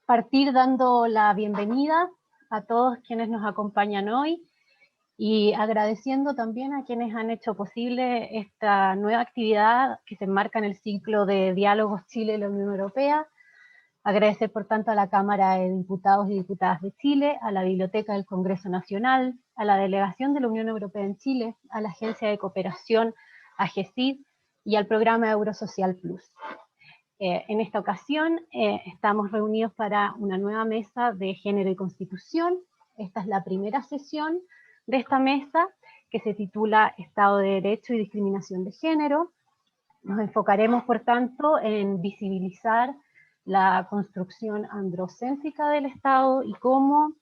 partir dando la bienvenida a todos quienes nos acompañan hoy y agradeciendo también a quienes han hecho posible esta nueva actividad que se enmarca en el ciclo de Diálogos Chile y la Unión Europea. Agradecer, por tanto, a la Cámara de Diputados y Diputadas de Chile, a la Biblioteca del Congreso Nacional, a la Delegación de la Unión Europea en Chile, a la Agencia de Cooperación, AGECID, y al programa Eurosocial Plus. En esta ocasión estamos reunidos para una nueva mesa de Género y Constitución. Esta es la primera sesión de esta mesa, que se titula Estado de Derecho y Discriminación de Género. Nos enfocaremos, por tanto, en visibilizar la construcción androcéntrica del Estado y cómo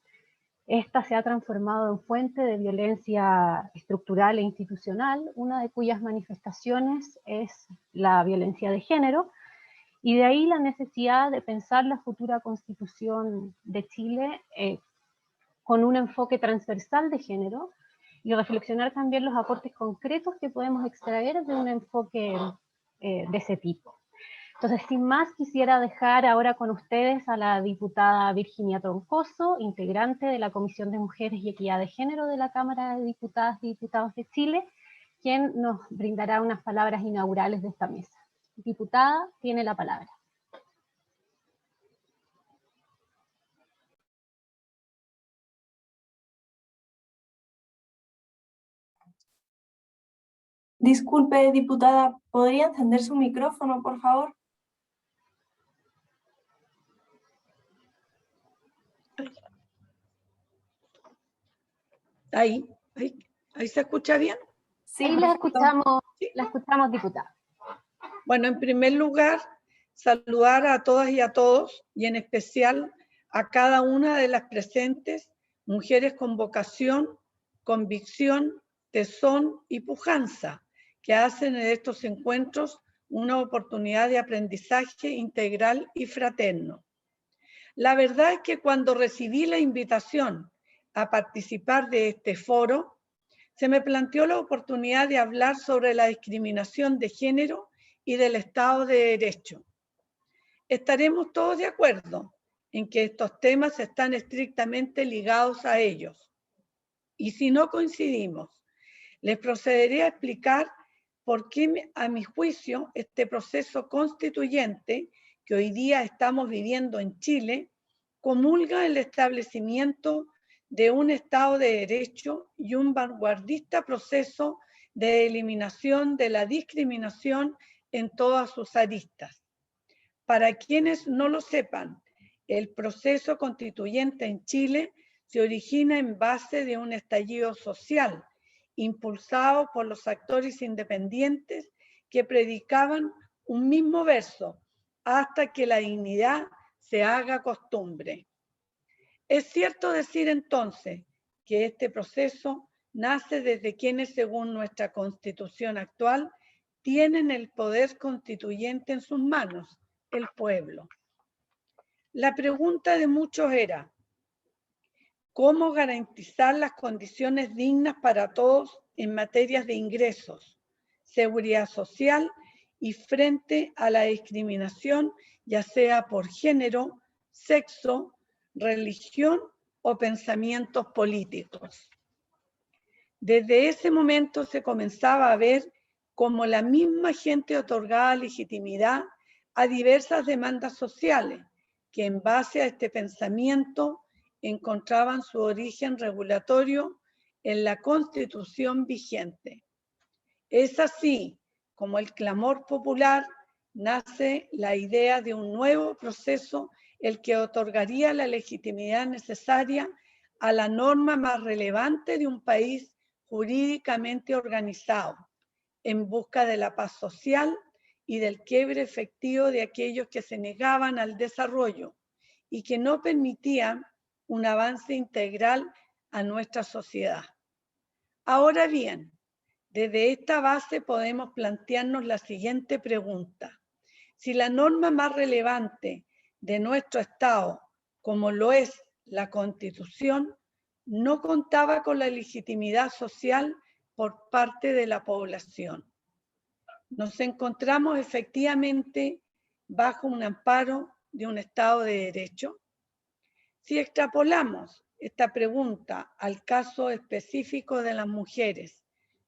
esta se ha transformado en fuente de violencia estructural e institucional, una de cuyas manifestaciones es la violencia de género, y de ahí la necesidad de pensar la futura Constitución de Chile con un enfoque transversal de género y reflexionar también los aportes concretos que podemos extraer de un enfoque de ese tipo. Entonces, sin más, quisiera dejar ahora con ustedes a la diputada Virginia Troncoso, integrante de la Comisión de Mujeres y Equidad de Género de la Cámara de Diputadas y Diputados de Chile, quien nos brindará unas palabras inaugurales de esta mesa. Diputada, tiene la palabra. Disculpe, diputada, ¿podría encender su micrófono, por favor? Ahí se escucha bien. Sí, ahí la escuchamos, diputada. Bueno, en primer lugar, saludar a todas y a todos, y en especial a cada una de las presentes, mujeres con vocación, convicción, tesón y pujanza, que hacen en estos encuentros una oportunidad de aprendizaje integral y fraterno. La verdad es que cuando recibí la invitación a participar de este foro, se me planteó la oportunidad de hablar sobre la discriminación de género y del Estado de Derecho. Estaremos todos de acuerdo en que estos temas están estrictamente ligados a ellos. Y si no coincidimos, les procederé a explicar por qué, a mi juicio, este proceso constituyente que hoy día estamos viviendo en Chile comulga el establecimiento de un Estado de Derecho y un vanguardista proceso de eliminación de la discriminación en todas sus aristas. Para quienes no lo sepan, el proceso constituyente en Chile se origina en base de un estallido social impulsado por los actores independientes que predicaban un mismo verso: hasta que la dignidad se haga costumbre. Es cierto decir entonces que este proceso nace desde quienes, según nuestra Constitución actual, tienen el poder constituyente en sus manos, el pueblo. La pregunta de muchos era: ¿cómo garantizar las condiciones dignas para todos en materias de ingresos, seguridad social y frente a la discriminación, ya sea por género, sexo, religión o pensamientos políticos? Desde ese momento se comenzaba a ver cómo la misma gente otorgaba legitimidad a diversas demandas sociales que, en base a este pensamiento, encontraban su origen regulatorio en la Constitución vigente. Es así como el clamor popular nace la idea de un nuevo proceso, el que otorgaría la legitimidad necesaria a la norma más relevante de un país jurídicamente organizado, en busca de la paz social y del quiebre efectivo de aquellos que se negaban al desarrollo y que no permitían un avance integral a nuestra sociedad. Ahora bien, desde esta base podemos plantearnos la siguiente pregunta: si la norma más relevante de nuestro Estado, como lo es la Constitución, no contaba con la legitimidad social por parte de la población. Nos encontramos efectivamente bajo un amparo de un Estado de Derecho? Si extrapolamos esta pregunta al caso específico de las mujeres,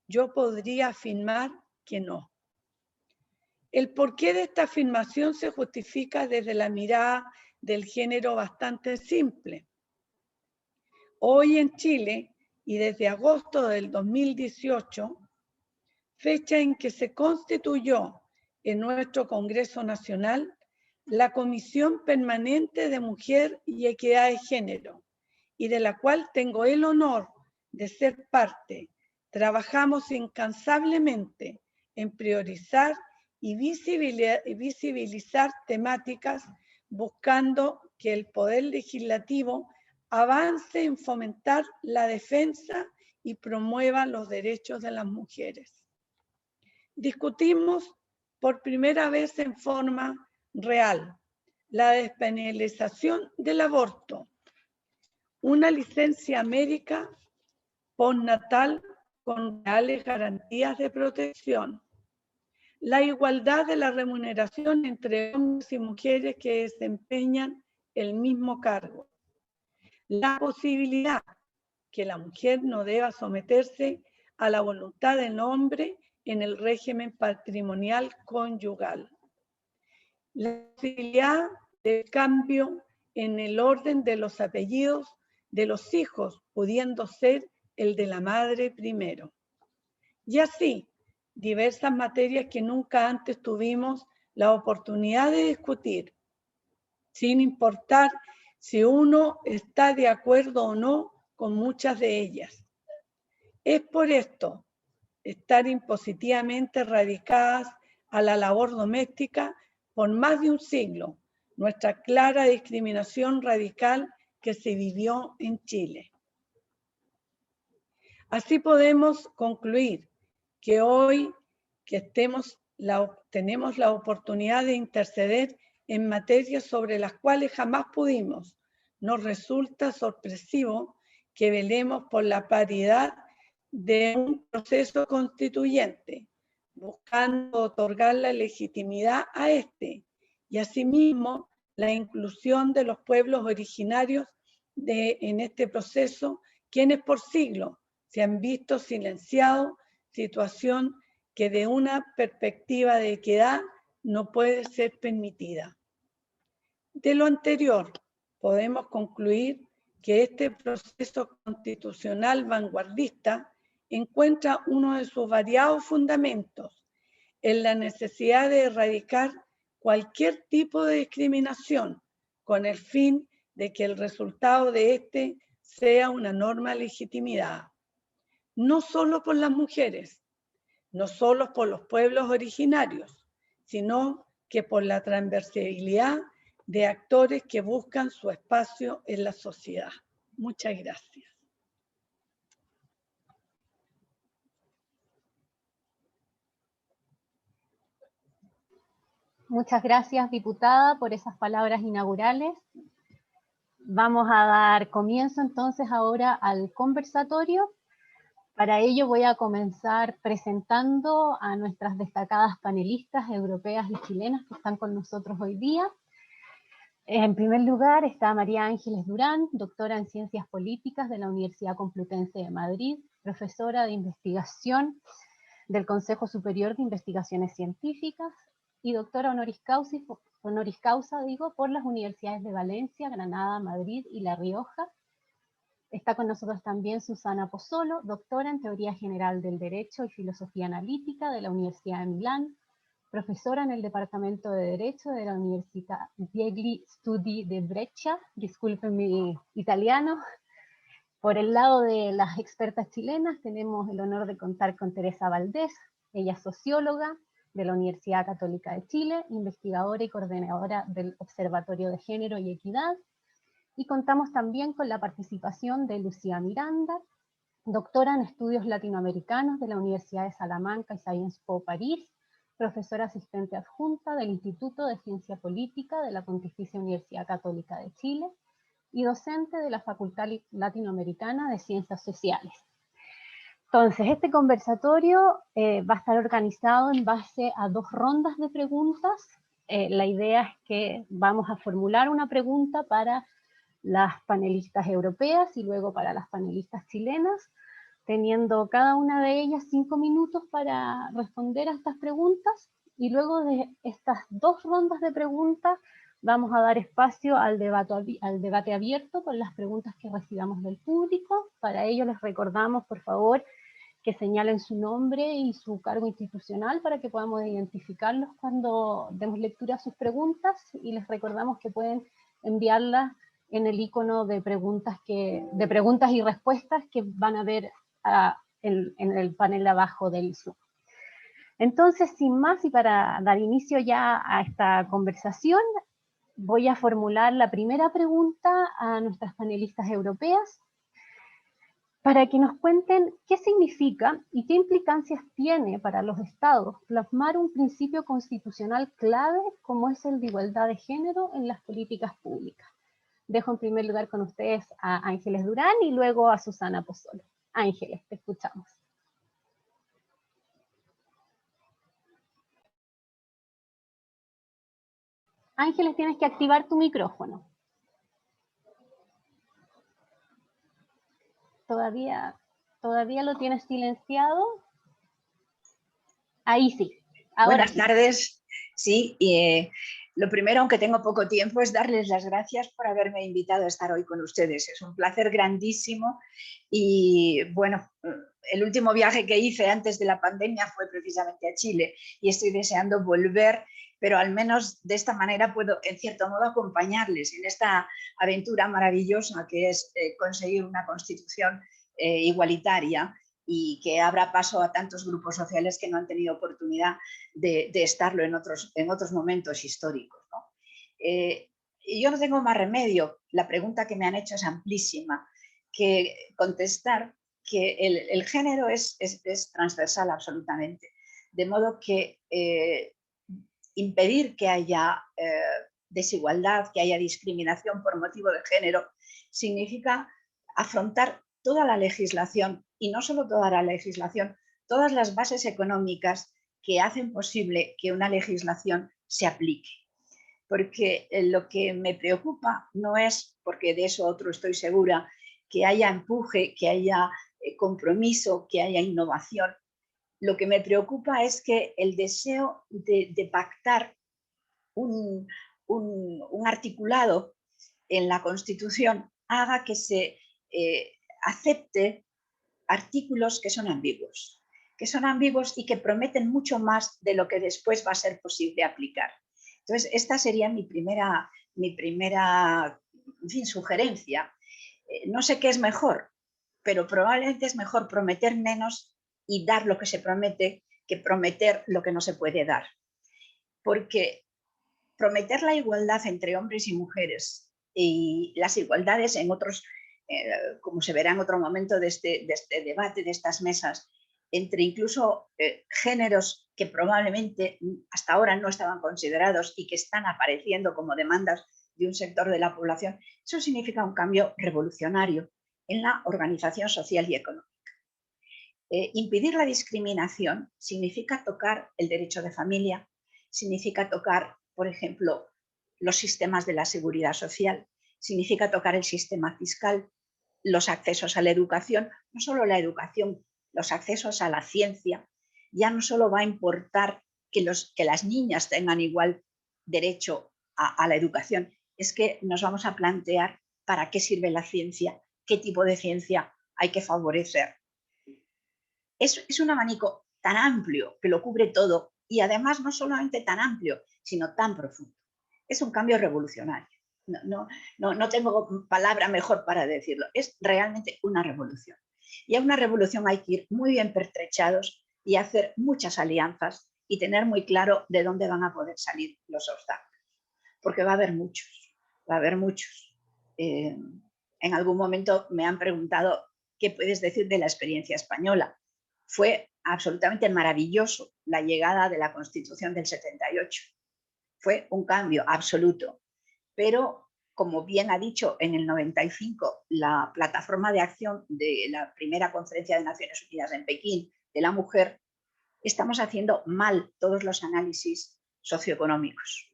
yo podría afirmar que no. El porqué de esta afirmación se justifica desde la mirada del género bastante simple. Hoy en Chile, y desde agosto del 2018, fecha en que se constituyó en nuestro Congreso Nacional la Comisión Permanente de Mujer y Equidad de Género, y de la cual tengo el honor de ser parte, trabajamos incansablemente en priorizar y visibilizar temáticas buscando que el Poder Legislativo avance en fomentar la defensa y promueva los derechos de las mujeres. Discutimos por primera vez en forma real la despenalización del aborto, una licencia médica postnatal con reales garantías de protección, la igualdad de la remuneración entre hombres y mujeres que desempeñan el mismo cargo, la posibilidad que la mujer no deba someterse a la voluntad del hombre en el régimen patrimonial conyugal, la posibilidad de cambio en el orden de los apellidos de los hijos, pudiendo ser el de la madre primero. Y así, diversas materias que nunca antes tuvimos la oportunidad de discutir, sin importar si uno está de acuerdo o no con muchas de ellas. Es por esto, estar impositivamente radicadas a la labor doméstica por más de un siglo, nuestra clara discriminación radical que se vivió en Chile. Así podemos concluir que hoy que tenemos la oportunidad de interceder en materias sobre las cuales jamás pudimos, nos resulta sorpresivo que velemos por la paridad de un proceso constituyente, buscando otorgar la legitimidad a este y asimismo la inclusión de los pueblos originarios en este proceso, quienes por siglos se han visto silenciados, situación que de una perspectiva de equidad no puede ser permitida. De lo anterior, podemos concluir que este proceso constitucional vanguardista encuentra uno de sus variados fundamentos en la necesidad de erradicar cualquier tipo de discriminación con el fin de que el resultado de este sea una norma legitimada, no solo por las mujeres, no solo por los pueblos originarios, sino que por la transversalidad de actores que buscan su espacio en la sociedad. Muchas gracias. Muchas gracias, diputada, por esas palabras inaugurales. Vamos a dar comienzo entonces ahora al conversatorio. Para ello voy a comenzar presentando a nuestras destacadas panelistas europeas y chilenas que están con nosotros hoy día. En primer lugar está María Ángeles Durán, doctora en Ciencias Políticas de la Universidad Complutense de Madrid, profesora de investigación del Consejo Superior de Investigaciones Científicas y doctora honoris causa por las universidades de Valencia, Granada, Madrid y La Rioja. Está con nosotros también Susana Pozzolo, doctora en Teoría General del Derecho y Filosofía Analítica de la Universidad de Milán, profesora en el Departamento de Derecho de la Università Degli Studi di Brescia, disculpen mi italiano. Por el lado de las expertas chilenas tenemos el honor de contar con Teresa Valdés, ella es socióloga de la Universidad Católica de Chile, investigadora y coordinadora del Observatorio de Género y Equidad, y contamos también con la participación de Lucía Miranda, doctora en Estudios Latinoamericanos de la Universidad de Salamanca y Sciences Po París, profesora asistente adjunta del Instituto de Ciencia Política de la Pontificia Universidad Católica de Chile y docente de la Facultad Latinoamericana de Ciencias Sociales. Entonces, este conversatorio va a estar organizado en base a 2 rondas de preguntas la idea es que vamos a formular una pregunta para las panelistas europeas y luego para las panelistas chilenas, teniendo cada una de ellas 5 minutos para responder a estas preguntas, y luego de estas 2 rondas de preguntas vamos a dar espacio al debate abierto con las preguntas que recibamos del público. Para ello les recordamos, por favor, que señalen su nombre y su cargo institucional para que podamos identificarlos cuando demos lectura a sus preguntas, y les recordamos que pueden enviarlas en el icono de preguntas y respuestas que van a ver en el panel de abajo del Zoom. Entonces, sin más, y para dar inicio ya a esta conversación, voy a formular la primera pregunta a nuestras panelistas europeas para que nos cuenten qué significa y qué implicancias tiene para los estados plasmar un principio constitucional clave como es el de igualdad de género en las políticas públicas. Dejo en primer lugar con ustedes a Ángeles Durán y luego a Susana Pozzolo. Ángeles, te escuchamos. Ángeles, tienes que activar tu micrófono. ¿Todavía lo tienes silenciado? Ahí sí. Ahora Buenas tardes. Sí, lo primero, aunque tengo poco tiempo, es darles las gracias por haberme invitado a estar hoy con ustedes. Es un placer grandísimo y, bueno, el último viaje que hice antes de la pandemia fue precisamente a Chile y estoy deseando volver, pero al menos de esta manera puedo, en cierto modo, acompañarles en esta aventura maravillosa que es conseguir una constitución igualitaria y que abra paso a tantos grupos sociales que no han tenido oportunidad de estarlo en otros momentos históricos, ¿no? Yo no tengo más remedio, la pregunta que me han hecho es amplísima, que contestar que el género es transversal absolutamente, de modo que impedir que haya desigualdad, que haya discriminación por motivo de género, significa afrontar toda la legislación, y no solo toda la legislación, todas las bases económicas que hacen posible que una legislación se aplique. Porque lo que me preocupa no es, porque de eso otro estoy segura, que haya empuje, que haya compromiso, que haya innovación. Lo que me preocupa es que el deseo de pactar un articulado en la Constitución haga que se acepte artículos que son ambiguos y que prometen mucho más de lo que después va a ser posible aplicar. Entonces, esta sería mi primera en fin, sugerencia. No sé qué es mejor, pero probablemente es mejor prometer menos y dar lo que se promete que prometer lo que no se puede dar. Porque prometer la igualdad entre hombres y mujeres y las igualdades en otros, como se verá en otro momento de este debate, de estas mesas, entre incluso géneros que probablemente hasta ahora no estaban considerados y que están apareciendo como demandas de un sector de la población, eso significa un cambio revolucionario en la organización social y económica. Impedir la discriminación significa tocar el derecho de familia, significa tocar, por ejemplo, los sistemas de la seguridad social, significa tocar el sistema fiscal, los accesos a la educación, no solo la educación, los accesos a la ciencia. Ya no solo va a importar que las niñas tengan igual derecho a la educación, es que nos vamos a plantear para qué sirve la ciencia, qué tipo de ciencia hay que favorecer. Es un abanico tan amplio que lo cubre todo y además no solamente tan amplio, sino tan profundo. Es un cambio revolucionario. No tengo palabra mejor para decirlo. Es realmente una revolución. Y a una revolución hay que ir muy bien pertrechados y hacer muchas alianzas y tener muy claro de dónde van a poder salir los obstáculos. Porque va a haber muchos, va a haber muchos. En algún momento me han preguntado qué puedes decir de la experiencia española. Fue absolutamente maravilloso la llegada de la Constitución del 78. Fue un cambio absoluto. Pero, como bien ha dicho en el 95 la plataforma de acción de la primera conferencia de Naciones Unidas en Pekín de la mujer, estamos haciendo mal todos los análisis socioeconómicos.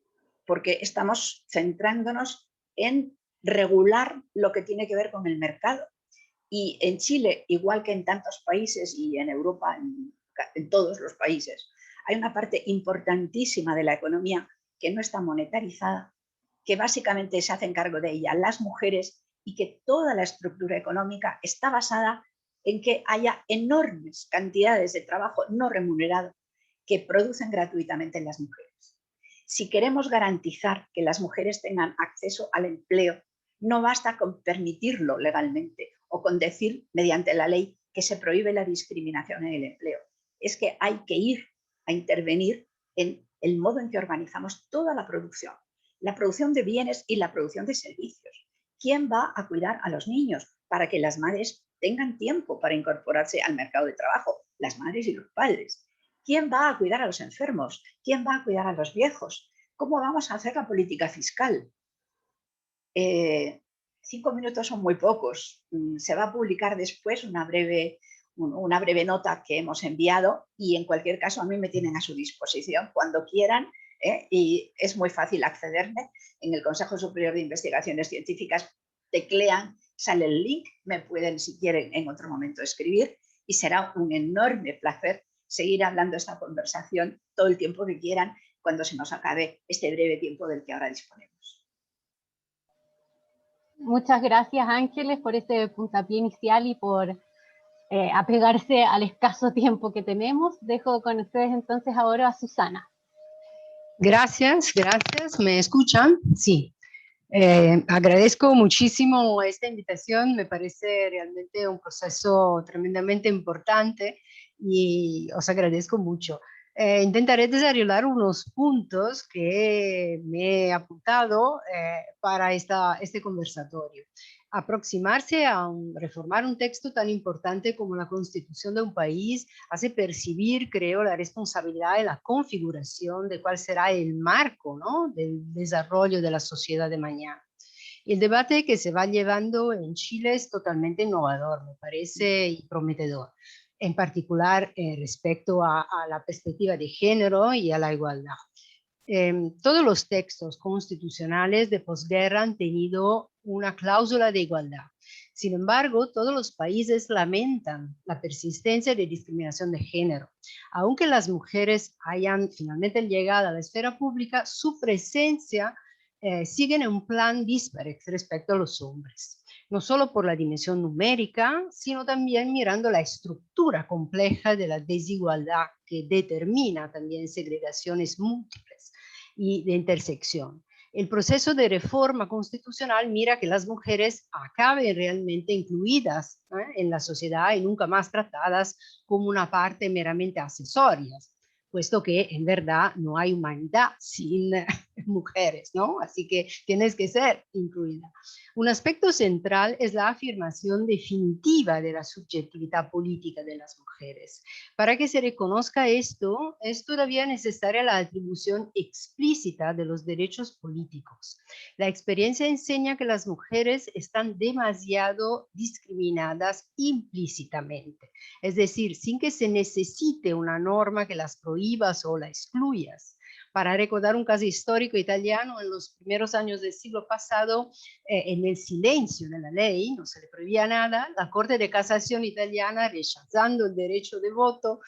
porque estamos centrándonos en regular lo que tiene que ver con el mercado. Y en Chile, igual que en tantos países y en Europa, en todos los países, hay una parte importantísima de la economía que no está monetarizada, que básicamente se hacen cargo de ella las mujeres y que toda la estructura económica está basada en que haya enormes cantidades de trabajo no remunerado que producen gratuitamente las mujeres. Si queremos garantizar que las mujeres tengan acceso al empleo, no basta con permitirlo legalmente o con decir mediante la ley que se prohíbe la discriminación en el empleo. Es que hay que ir a intervenir en el modo en que organizamos toda la producción de bienes y la producción de servicios. ¿Quién va a cuidar a los niños para que las madres tengan tiempo para incorporarse al mercado de trabajo? Las madres y los padres. ¿Quién va a cuidar a los enfermos? ¿Quién va a cuidar a los viejos? ¿Cómo vamos a hacer la política fiscal? 5 minutos son muy pocos. Se va a publicar después una breve nota que hemos enviado y en cualquier caso a mí me tienen a su disposición cuando quieran, y es muy fácil accederme. En el Consejo Superior de Investigaciones Científicas teclean, sale el link, me pueden si quieren en otro momento escribir y será un enorme placer seguir hablando esta conversación todo el tiempo que quieran cuando se nos acabe este breve tiempo del que ahora disponemos. Muchas gracias, Ángeles, por ese puntapié inicial y por apegarse al escaso tiempo que tenemos. Dejo con ustedes entonces ahora a Susana. Gracias. ¿Me escuchan? Sí. Agradezco muchísimo esta invitación, me parece realmente un proceso tremendamente importante y os agradezco mucho. Intentaré desarrollar unos puntos que me he apuntado para este conversatorio. Aproximarse a reformar un texto tan importante como la Constitución de un país hace percibir, creo, la responsabilidad de la configuración de cuál será el marco, ¿no?, del desarrollo de la sociedad de mañana. El debate que se va llevando en Chile es totalmente innovador, me parece, y prometedor, en particular respecto a la perspectiva de género y a la igualdad. Todos los textos constitucionales de posguerra han tenido una cláusula de igualdad. Sin embargo, todos los países lamentan la persistencia de discriminación de género. Aunque las mujeres hayan finalmente llegado a la esfera pública, su presencia sigue en un plan dispar respecto a los hombres. No solo por la dimensión numérica, sino también mirando la estructura compleja de la desigualdad que determina también segregaciones múltiples y de intersección. El proceso de reforma constitucional mira que las mujeres acaben realmente incluidas en la sociedad y nunca más tratadas como una parte meramente accesoria, puesto que en verdad no hay humanidad sin mujeres, ¿no? Así que tienes que ser incluida. Un aspecto central es la afirmación definitiva de la subjetividad política de las mujeres. Para que se reconozca esto, es todavía necesaria la atribución explícita de los derechos políticos. La experiencia enseña que las mujeres están demasiado discriminadas implícitamente, es decir, sin que se necesite una norma que las prohíbas o la excluyas. Para recordar un caso histórico italiano, en los primeros años del siglo pasado, en el silencio de la ley, no se le prohibía nada, la Corte de Casación italiana, rechazando el derecho de voto,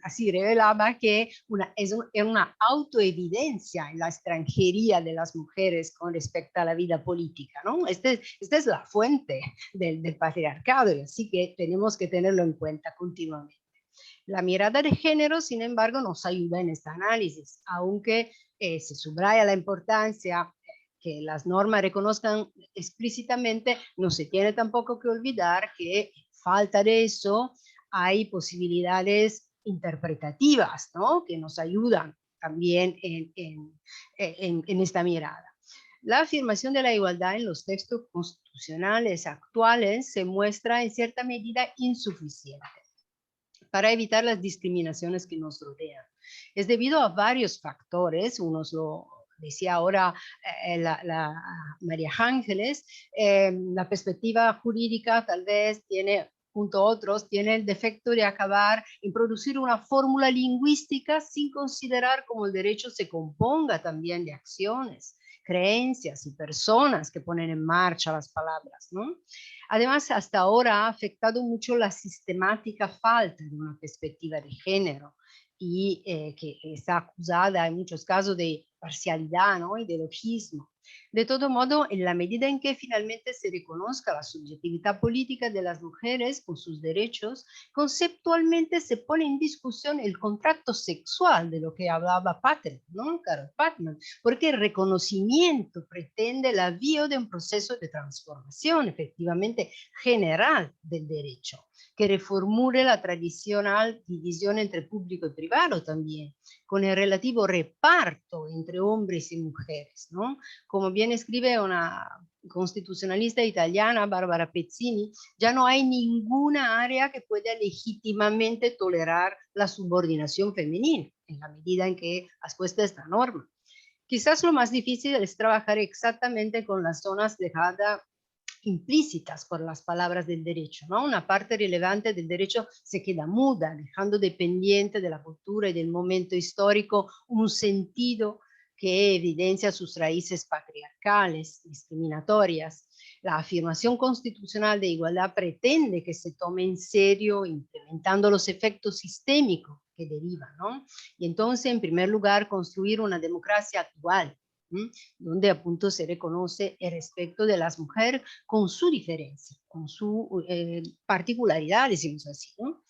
así revelaba que era una autoevidencia en la extranjería de las mujeres con respecto a la vida política, ¿no? Esta es la fuente del patriarcado, y así que tenemos que tenerlo en cuenta continuamente. La mirada de género, sin embargo, nos ayuda en este análisis, aunque se subraya la importancia que las normas reconozcan explícitamente, no se tiene tampoco que olvidar que falta de eso hay posibilidades interpretativas, ¿no?, que nos ayudan también en esta mirada. La afirmación de la igualdad en los textos constitucionales actuales se muestra en cierta medida insuficiente para evitar las discriminaciones que nos rodean. Es debido a varios factores, unos lo decía ahora María Ángeles, la perspectiva jurídica tal vez tiene junto a otros, tiene el defecto de acabar en producir una fórmula lingüística sin considerar cómo el derecho se componga también de acciones, creencias y personas que ponen en marcha las palabras, ¿no? Además, hasta ahora ha afectado mucho la sistemática falta de una perspectiva de género y que está acusada en muchos casos de parcialidad, ¿no? Y de lojismo. De todo modo, en la medida en que finalmente se reconozca la subjetividad política de las mujeres con sus derechos, conceptualmente se pone en discusión el contrato sexual de lo que hablaba Patman, ¿no? Carol Patman, porque el reconocimiento pretende el avío de un proceso de transformación efectivamente general del derecho, que reformule la tradicional división entre público y privado también, con el relativo reparto entre hombres y mujeres, ¿no? Como bien escribe una constitucionalista italiana, Barbara Pezzini, ya no hay ninguna área que pueda legítimamente tolerar la subordinación femenina, en la medida en que has puesto esta norma. Quizás lo más difícil es trabajar exactamente con las zonas dejadas implícitas por las palabras del derecho, ¿no? Una parte relevante del derecho se queda muda, dejando dependiente de la cultura y del momento histórico un sentido que evidencia sus raíces patriarcales, discriminatorias. La afirmación constitucional de igualdad pretende que se tome en serio, implementando los efectos sistémicos que derivan, ¿no? Y entonces, en primer lugar, construir una democracia actual, donde a punto se reconoce el respeto de las mujeres con su diferencia, con su particularidad, decimos así, ¿no?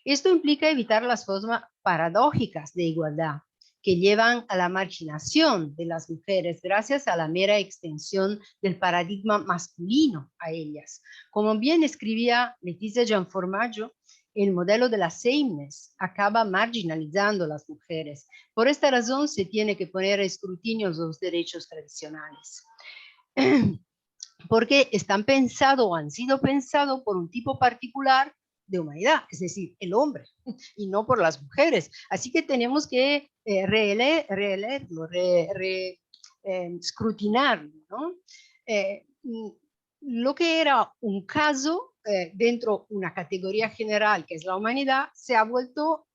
Esto implica evitar las formas paradójicas de igualdad que llevan a la marginación de las mujeres gracias a la mera extensión del paradigma masculino a ellas. Como bien escribía Letizia Gianformaggio, el modelo de la sameness acaba marginalizando a las mujeres. Por esta razón se tiene que poner a escrutinio los derechos tradicionales. Porque están pensados o han sido pensados por un tipo particular de humanidad, es decir, el hombre, y no por las mujeres. Así que tenemos que releerlo, escrutinarlo, ¿no? Lo que era un caso dentro de una categoría general que es la humanidad se ha vuelto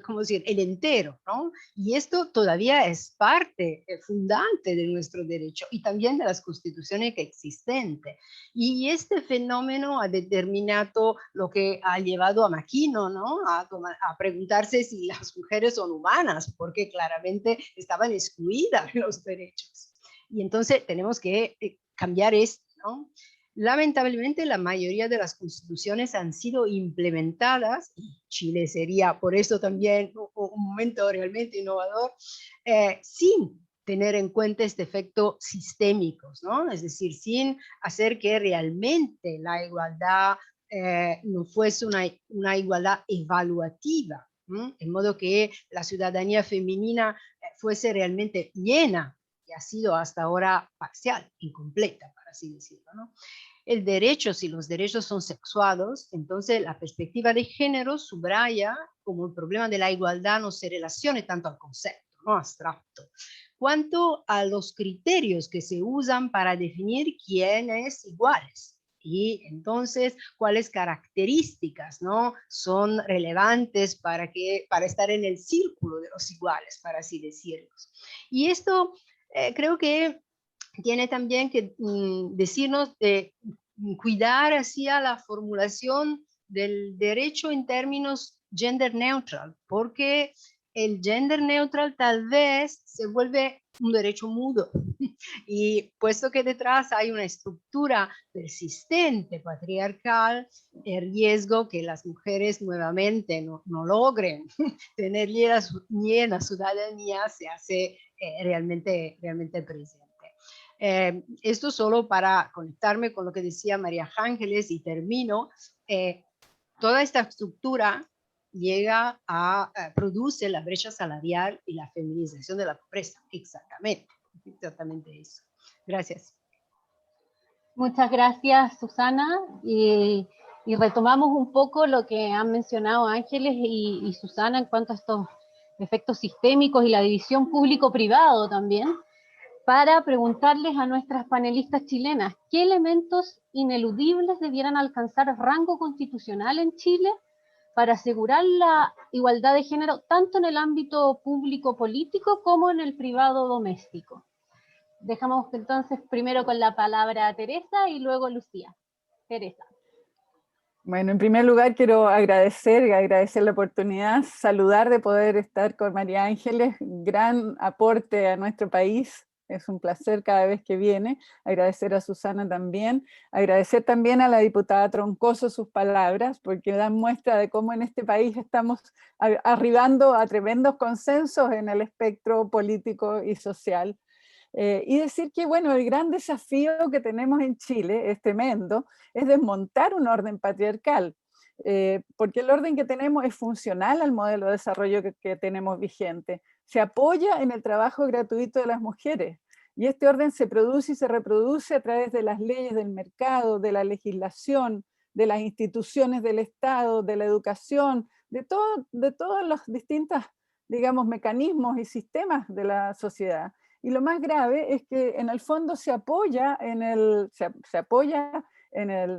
¿cómo decir? El entero, ¿no? Y esto todavía es parte fundante de nuestro derecho y también de las constituciones que existentes. Y este fenómeno ha determinado lo que ha llevado a Maquino, ¿no? A preguntarse si las mujeres son humanas, porque claramente estaban excluidas de los derechos. Y entonces tenemos que cambiar esto, ¿no? Lamentablemente, la mayoría de las constituciones han sido implementadas, y Chile sería por eso también un momento realmente innovador, sin tener en cuenta este efecto sistémicos, ¿no? Es decir, sin hacer que realmente la igualdad no fuese una igualdad evaluativa, ¿no? En modo que la ciudadanía femenina fuese realmente llena, y ha sido hasta ahora parcial, incompleta, para así decirlo, ¿no? El derecho, si los derechos son sexuados, entonces la perspectiva de género subraya como el problema de la igualdad no se relacione tanto al concepto, ¿no? Abstracto, cuanto a los criterios que se usan para definir quiénes iguales. Y entonces, cuáles características, ¿no? son relevantes para estar en el círculo de los iguales, para así decirlo. Y esto creo que tiene también que decirnos de cuidar hacia la formulación del derecho en términos gender neutral, porque el gender neutral tal vez se vuelve un derecho mudo. Y puesto que detrás hay una estructura persistente, patriarcal, el riesgo que las mujeres nuevamente no logren tener llena ciudadanía se hace realmente presente. Esto solo para conectarme con lo que decía María Ángeles y termino. Toda esta estructura llega produce la brecha salarial y la feminización de la pobreza. Exactamente eso. Gracias. Muchas gracias, Susana. Y retomamos un poco lo que han mencionado Ángeles y Susana en cuanto a estos efectos sistémicos y la división público-privado también. para preguntarles a nuestras panelistas chilenas qué elementos ineludibles debieran alcanzar rango constitucional en Chile para asegurar la igualdad de género tanto en el ámbito público político como en el privado doméstico. Dejamos entonces primero con la palabra a Teresa y luego Lucía. Teresa. Bueno, en primer lugar quiero agradecer la oportunidad, saludar de poder estar con María Ángeles, gran aporte a nuestro país, es un placer cada vez que viene, agradecer a Susana también, agradecer también a la diputada Troncoso sus palabras, porque dan muestra de cómo en este país estamos arribando a tremendos consensos en el espectro político y social. Y decir que, bueno, el gran desafío que tenemos en Chile es tremendo, es desmontar un orden patriarcal, porque el orden que tenemos es funcional al modelo de desarrollo que tenemos vigente, se apoya en el trabajo gratuito de las mujeres, y este orden se produce y se reproduce a través de las leyes del mercado, de la legislación, de las instituciones del Estado, de la educación, de todos los distintos, digamos, mecanismos y sistemas de la sociedad. Y lo más grave es que en el fondo se apoya en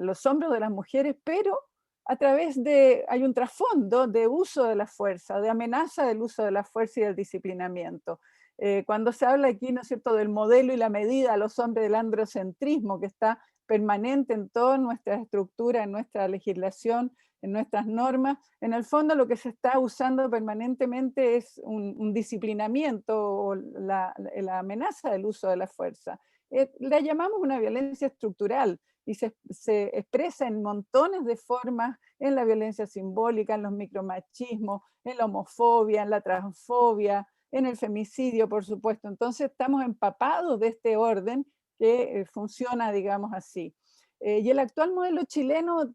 los hombros de las mujeres, pero a través hay un trasfondo de uso de la fuerza, de amenaza del uso de la fuerza y del disciplinamiento. Cuando se habla aquí, ¿no es cierto?, del modelo y la medida a los hombres del androcentrismo, que está permanente en toda nuestra estructura, en nuestra legislación, en nuestras normas, en el fondo lo que se está usando permanentemente es un disciplinamiento o la amenaza del uso de la fuerza. La llamamos una violencia estructural y se expresa en montones de formas, en la violencia simbólica, en los micromachismos, en la homofobia, en la transfobia, en el femicidio, por supuesto. Entonces estamos empapados de este orden que funciona, digamos así. Y el actual modelo chileno,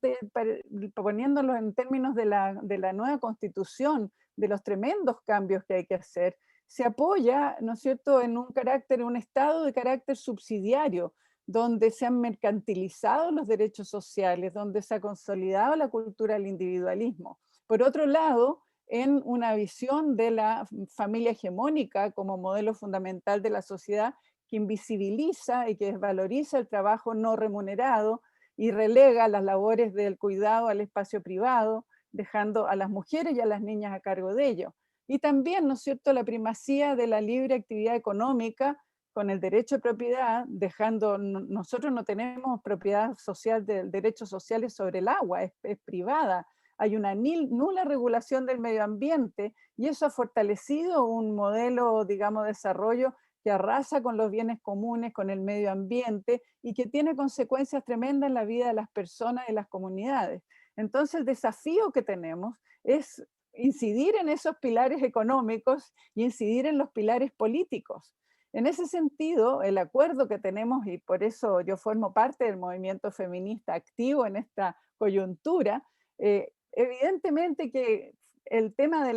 poniéndolo en términos de la nueva constitución, de los tremendos cambios que hay que hacer, se apoya, ¿no es cierto?, en un Estado de carácter subsidiario, donde se han mercantilizado los derechos sociales, donde se ha consolidado la cultura del individualismo. Por otro lado, en una visión de la familia hegemónica como modelo fundamental de la sociedad, que invisibiliza y que desvaloriza el trabajo no remunerado y relega las labores del cuidado al espacio privado, dejando a las mujeres y a las niñas a cargo de ello. Y también, ¿no es cierto?, la primacía de la libre actividad económica con el derecho de propiedad, nosotros no tenemos propiedad social, derechos sociales sobre el agua, es privada. Hay una nula regulación del medio ambiente y eso ha fortalecido un modelo, digamos, de desarrollo que arrasa con los bienes comunes, con el medio ambiente y que tiene consecuencias tremendas en la vida de las personas y las comunidades. Entonces el desafío que tenemos es incidir en esos pilares económicos y incidir en los pilares políticos. En ese sentido, el acuerdo que tenemos, y por eso yo formo parte del movimiento feminista activo en esta coyuntura, evidentemente que el tema de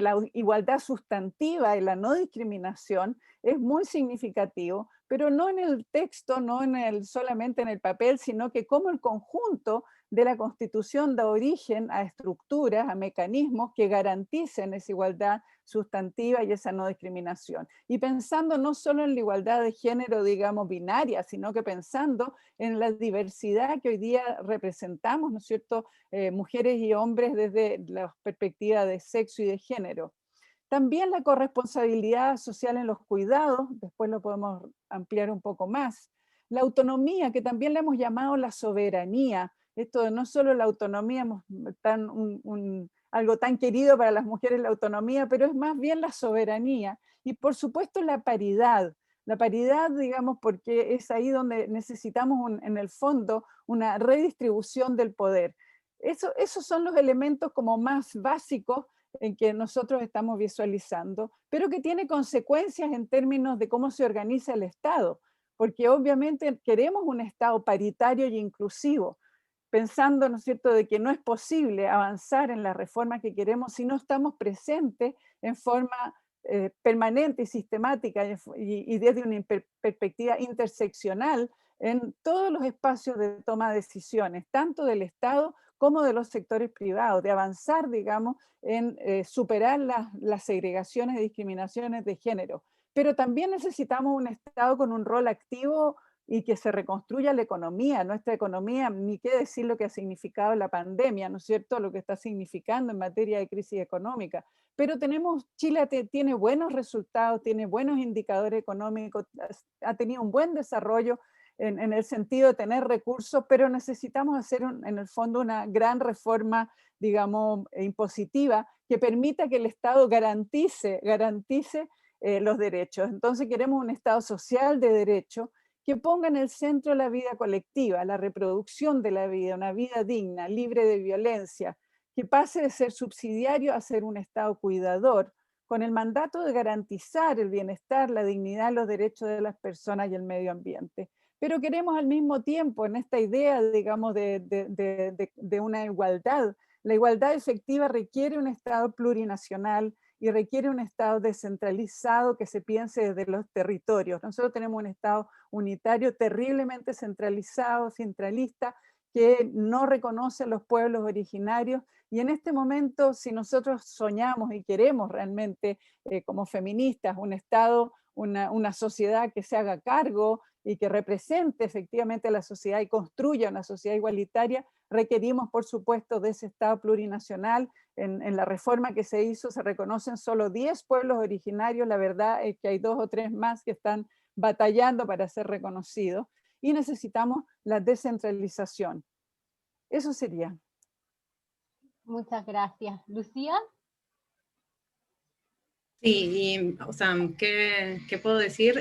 la igualdad sustantiva y la no discriminación es muy significativo, pero no en el texto, no solamente en el papel, sino que como el conjunto de la Constitución da origen a estructuras, a mecanismos que garanticen esa igualdad sustantiva y esa no discriminación. Y pensando no solo en la igualdad de género, digamos, binaria, sino que pensando en la diversidad que hoy día representamos, ¿no es cierto?, mujeres y hombres desde la perspectiva de sexo y de género. También la corresponsabilidad social en los cuidados, después lo podemos ampliar un poco más. La autonomía, que también le hemos llamado la soberanía. Esto de no solo la autonomía, algo tan querido para las mujeres, la autonomía, pero es más bien la soberanía. Y por supuesto la paridad, digamos, porque es ahí donde necesitamos en el fondo una redistribución del poder. Esos son los elementos como más básicos en que nosotros estamos visualizando, pero que tiene consecuencias en términos de cómo se organiza el Estado, porque obviamente queremos un Estado paritario y inclusivo, pensando, ¿no es cierto?, de que no es posible avanzar en las reformas que queremos si no estamos presentes en forma permanente y sistemática y desde una perspectiva interseccional en todos los espacios de toma de decisiones, tanto del Estado como de los sectores privados, de avanzar, digamos, en superar las segregaciones y discriminaciones de género. pero también necesitamos un Estado con un rol activo y que se reconstruya la economía, nuestra economía, ni qué decir lo que ha significado la pandemia, ¿no es cierto?, lo que está significando en materia de crisis económica. Pero Chile tiene buenos resultados, tiene buenos indicadores económicos, ha tenido un buen desarrollo en el sentido de tener recursos, pero necesitamos hacer en el fondo una gran reforma, digamos, impositiva, que permita que el Estado garantice los derechos. Entonces queremos un Estado social de derecho, que ponga en el centro la vida colectiva, la reproducción de la vida, una vida digna, libre de violencia, que pase de ser subsidiario a ser un Estado cuidador, con el mandato de garantizar el bienestar, la dignidad, los derechos de las personas y el medio ambiente. Pero queremos al mismo tiempo, en esta idea, digamos, de una igualdad, la igualdad efectiva requiere un Estado plurinacional, y requiere un Estado descentralizado que se piense desde los territorios. Nosotros tenemos un Estado unitario terriblemente centralizado, centralista, que no reconoce a los pueblos originarios, y en este momento, si nosotros soñamos y queremos realmente, como feministas, un Estado, una sociedad que se haga cargo y que represente efectivamente a la sociedad y construya una sociedad igualitaria, requerimos, por supuesto, de ese Estado plurinacional. En la reforma que se hizo se reconocen solo 10 pueblos originarios, la verdad es que hay 2 o 3 más que están batallando para ser reconocidos, y necesitamos la descentralización. Eso sería. Muchas gracias. Lucía. Sí, y, o sea, ¿qué puedo decir?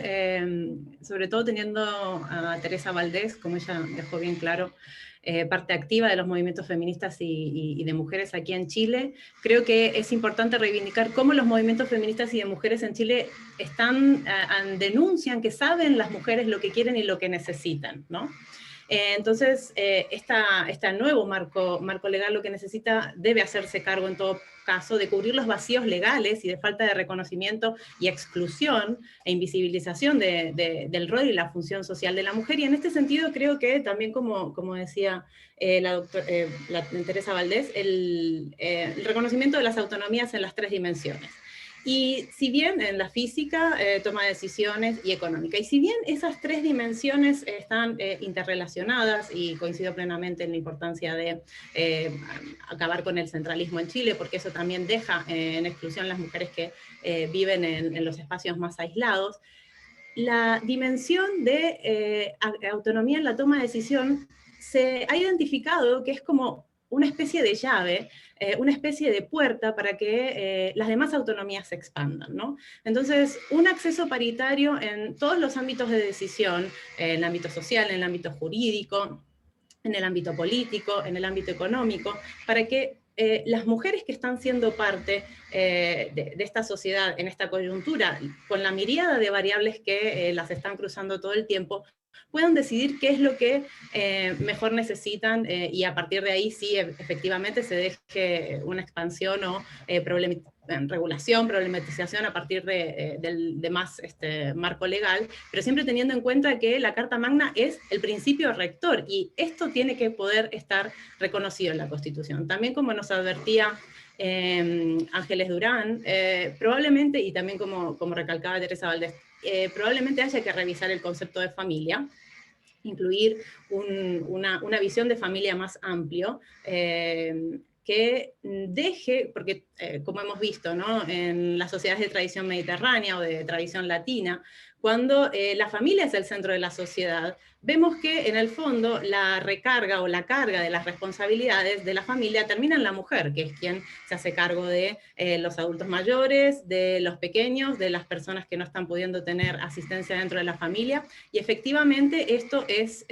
Sobre todo teniendo a Teresa Valdés, como ella dejó bien claro, parte activa de los movimientos feministas y de mujeres aquí en Chile, creo que es importante reivindicar cómo los movimientos feministas y de mujeres en Chile denuncian que saben las mujeres lo que quieren y lo que necesitan, ¿no? Entonces, este nuevo marco legal lo que necesita, debe hacerse cargo en todo caso de cubrir los vacíos legales y de falta de reconocimiento y exclusión e invisibilización del rol y la función social de la mujer, y en este sentido creo que también, como decía la Teresa Valdés, el reconocimiento de las autonomías en las 3 dimensiones. Y si bien en la física, toma de decisiones y económica, y si bien esas 3 dimensiones están interrelacionadas, y coincido plenamente en la importancia de acabar con el centralismo en Chile, porque eso también deja en exclusión las mujeres que viven en los espacios más aislados, la dimensión de autonomía en la toma de decisión se ha identificado que es como una especie de llave, una especie de puerta para que las demás autonomías se expandan, ¿no? Entonces, un acceso paritario en todos los ámbitos de decisión, en el ámbito social, en el ámbito jurídico, en el ámbito político, en el ámbito económico, para que las mujeres que están siendo parte de esta sociedad, en esta coyuntura, con la miríada de variables que las están cruzando todo el tiempo, puedan decidir qué es lo que mejor necesitan, y a partir de ahí sí efectivamente se deje una expansión o regulación, problematización a partir de más marco legal, pero siempre teniendo en cuenta que la Carta Magna es el principio rector, y esto tiene que poder estar reconocido en la Constitución. También, como nos advertía Ángeles Durán, probablemente, y también como recalcaba Teresa Valdés, probablemente haya que revisar el concepto de familia, incluir una visión de familia más amplio, que deje, porque como hemos visto, ¿no?, en las sociedades de tradición mediterránea o de tradición latina, cuando la familia es el centro de la sociedad, vemos que en el fondo la recarga o la carga de las responsabilidades de la familia termina en la mujer, que es quien se hace cargo de los adultos mayores, de los pequeños, de las personas que no están pudiendo tener asistencia dentro de la familia, y efectivamente esto es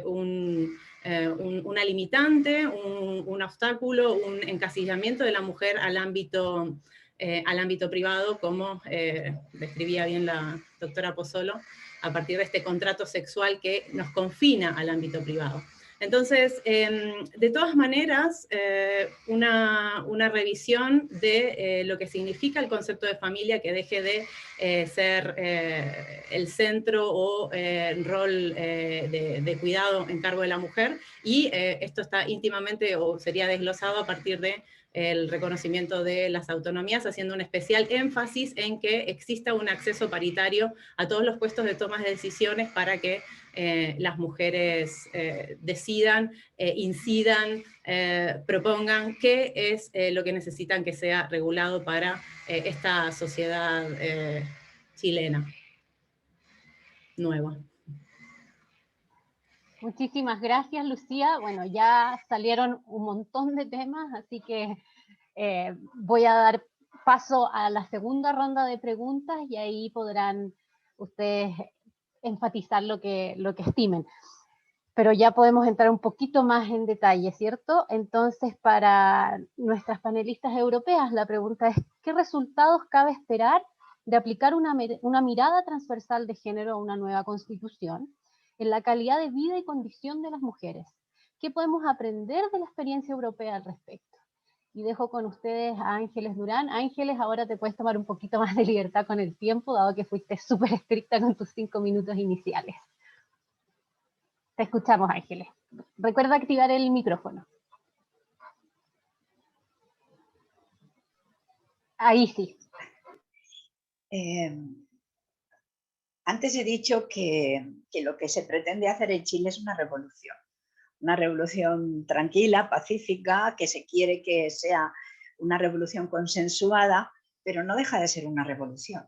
una limitante, un obstáculo, un encasillamiento de la mujer al ámbito privado, como describía bien la doctora Pozzolo, a partir de este contrato sexual que nos confina al ámbito privado. Entonces, de todas maneras, una revisión de lo que significa el concepto de familia, que deje de ser el centro o rol de cuidado en cargo de la mujer, y esto está íntimamente, o sería desglosado a partir de el reconocimiento de las autonomías, haciendo un especial énfasis en que exista un acceso paritario a todos los puestos de toma de decisiones para que las mujeres decidan, incidan, propongan qué es lo que necesitan que sea regulado para esta sociedad chilena nueva. Muchísimas gracias, Lucía. Bueno, ya salieron un montón de temas, así que voy a dar paso a la segunda ronda de preguntas y ahí podrán ustedes enfatizar lo que estimen. Pero ya podemos entrar un poquito más en detalle, ¿cierto? Entonces, para nuestras panelistas europeas, la pregunta es, ¿qué resultados cabe esperar de aplicar una mirada transversal de género a una nueva constitución en la calidad de vida y condición de las mujeres? ¿Qué podemos aprender de la experiencia europea al respecto? Y dejo con ustedes a Ángeles Durán. Ángeles, ahora te puedes tomar un poquito más de libertad con el tiempo, dado que fuiste súper estricta con tus 5 minutos iniciales. Te escuchamos, Ángeles. Recuerda activar el micrófono. Ahí sí. Antes he dicho que lo que se pretende hacer en Chile es una revolución tranquila, pacífica, que se quiere que sea una revolución consensuada, pero no deja de ser una revolución.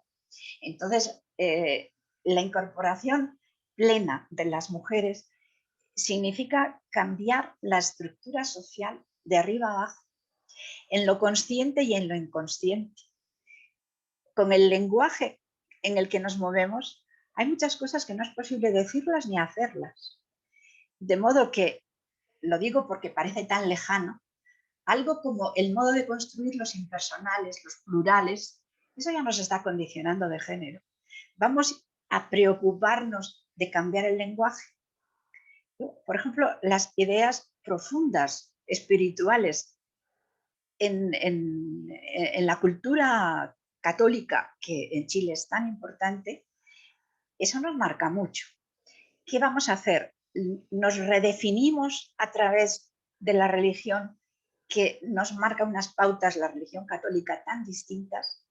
Entonces, la incorporación plena de las mujeres significa cambiar la estructura social de arriba abajo, en lo consciente y en lo inconsciente. Con el lenguaje en el que nos movemos, hay muchas cosas que no es posible decirlas ni hacerlas. De modo que, lo digo porque parece tan lejano, algo como el modo de construir los impersonales, los plurales, eso ya nos está condicionando de género. Vamos a preocuparnos de cambiar el lenguaje. Por ejemplo, las ideas profundas, espirituales, en la cultura católica, que en Chile es tan importante, eso nos marca mucho. ¿Qué vamos a hacer? Nos redefinimos a través de la religión que nos marca unas pautas, la religión católica, tan distintas.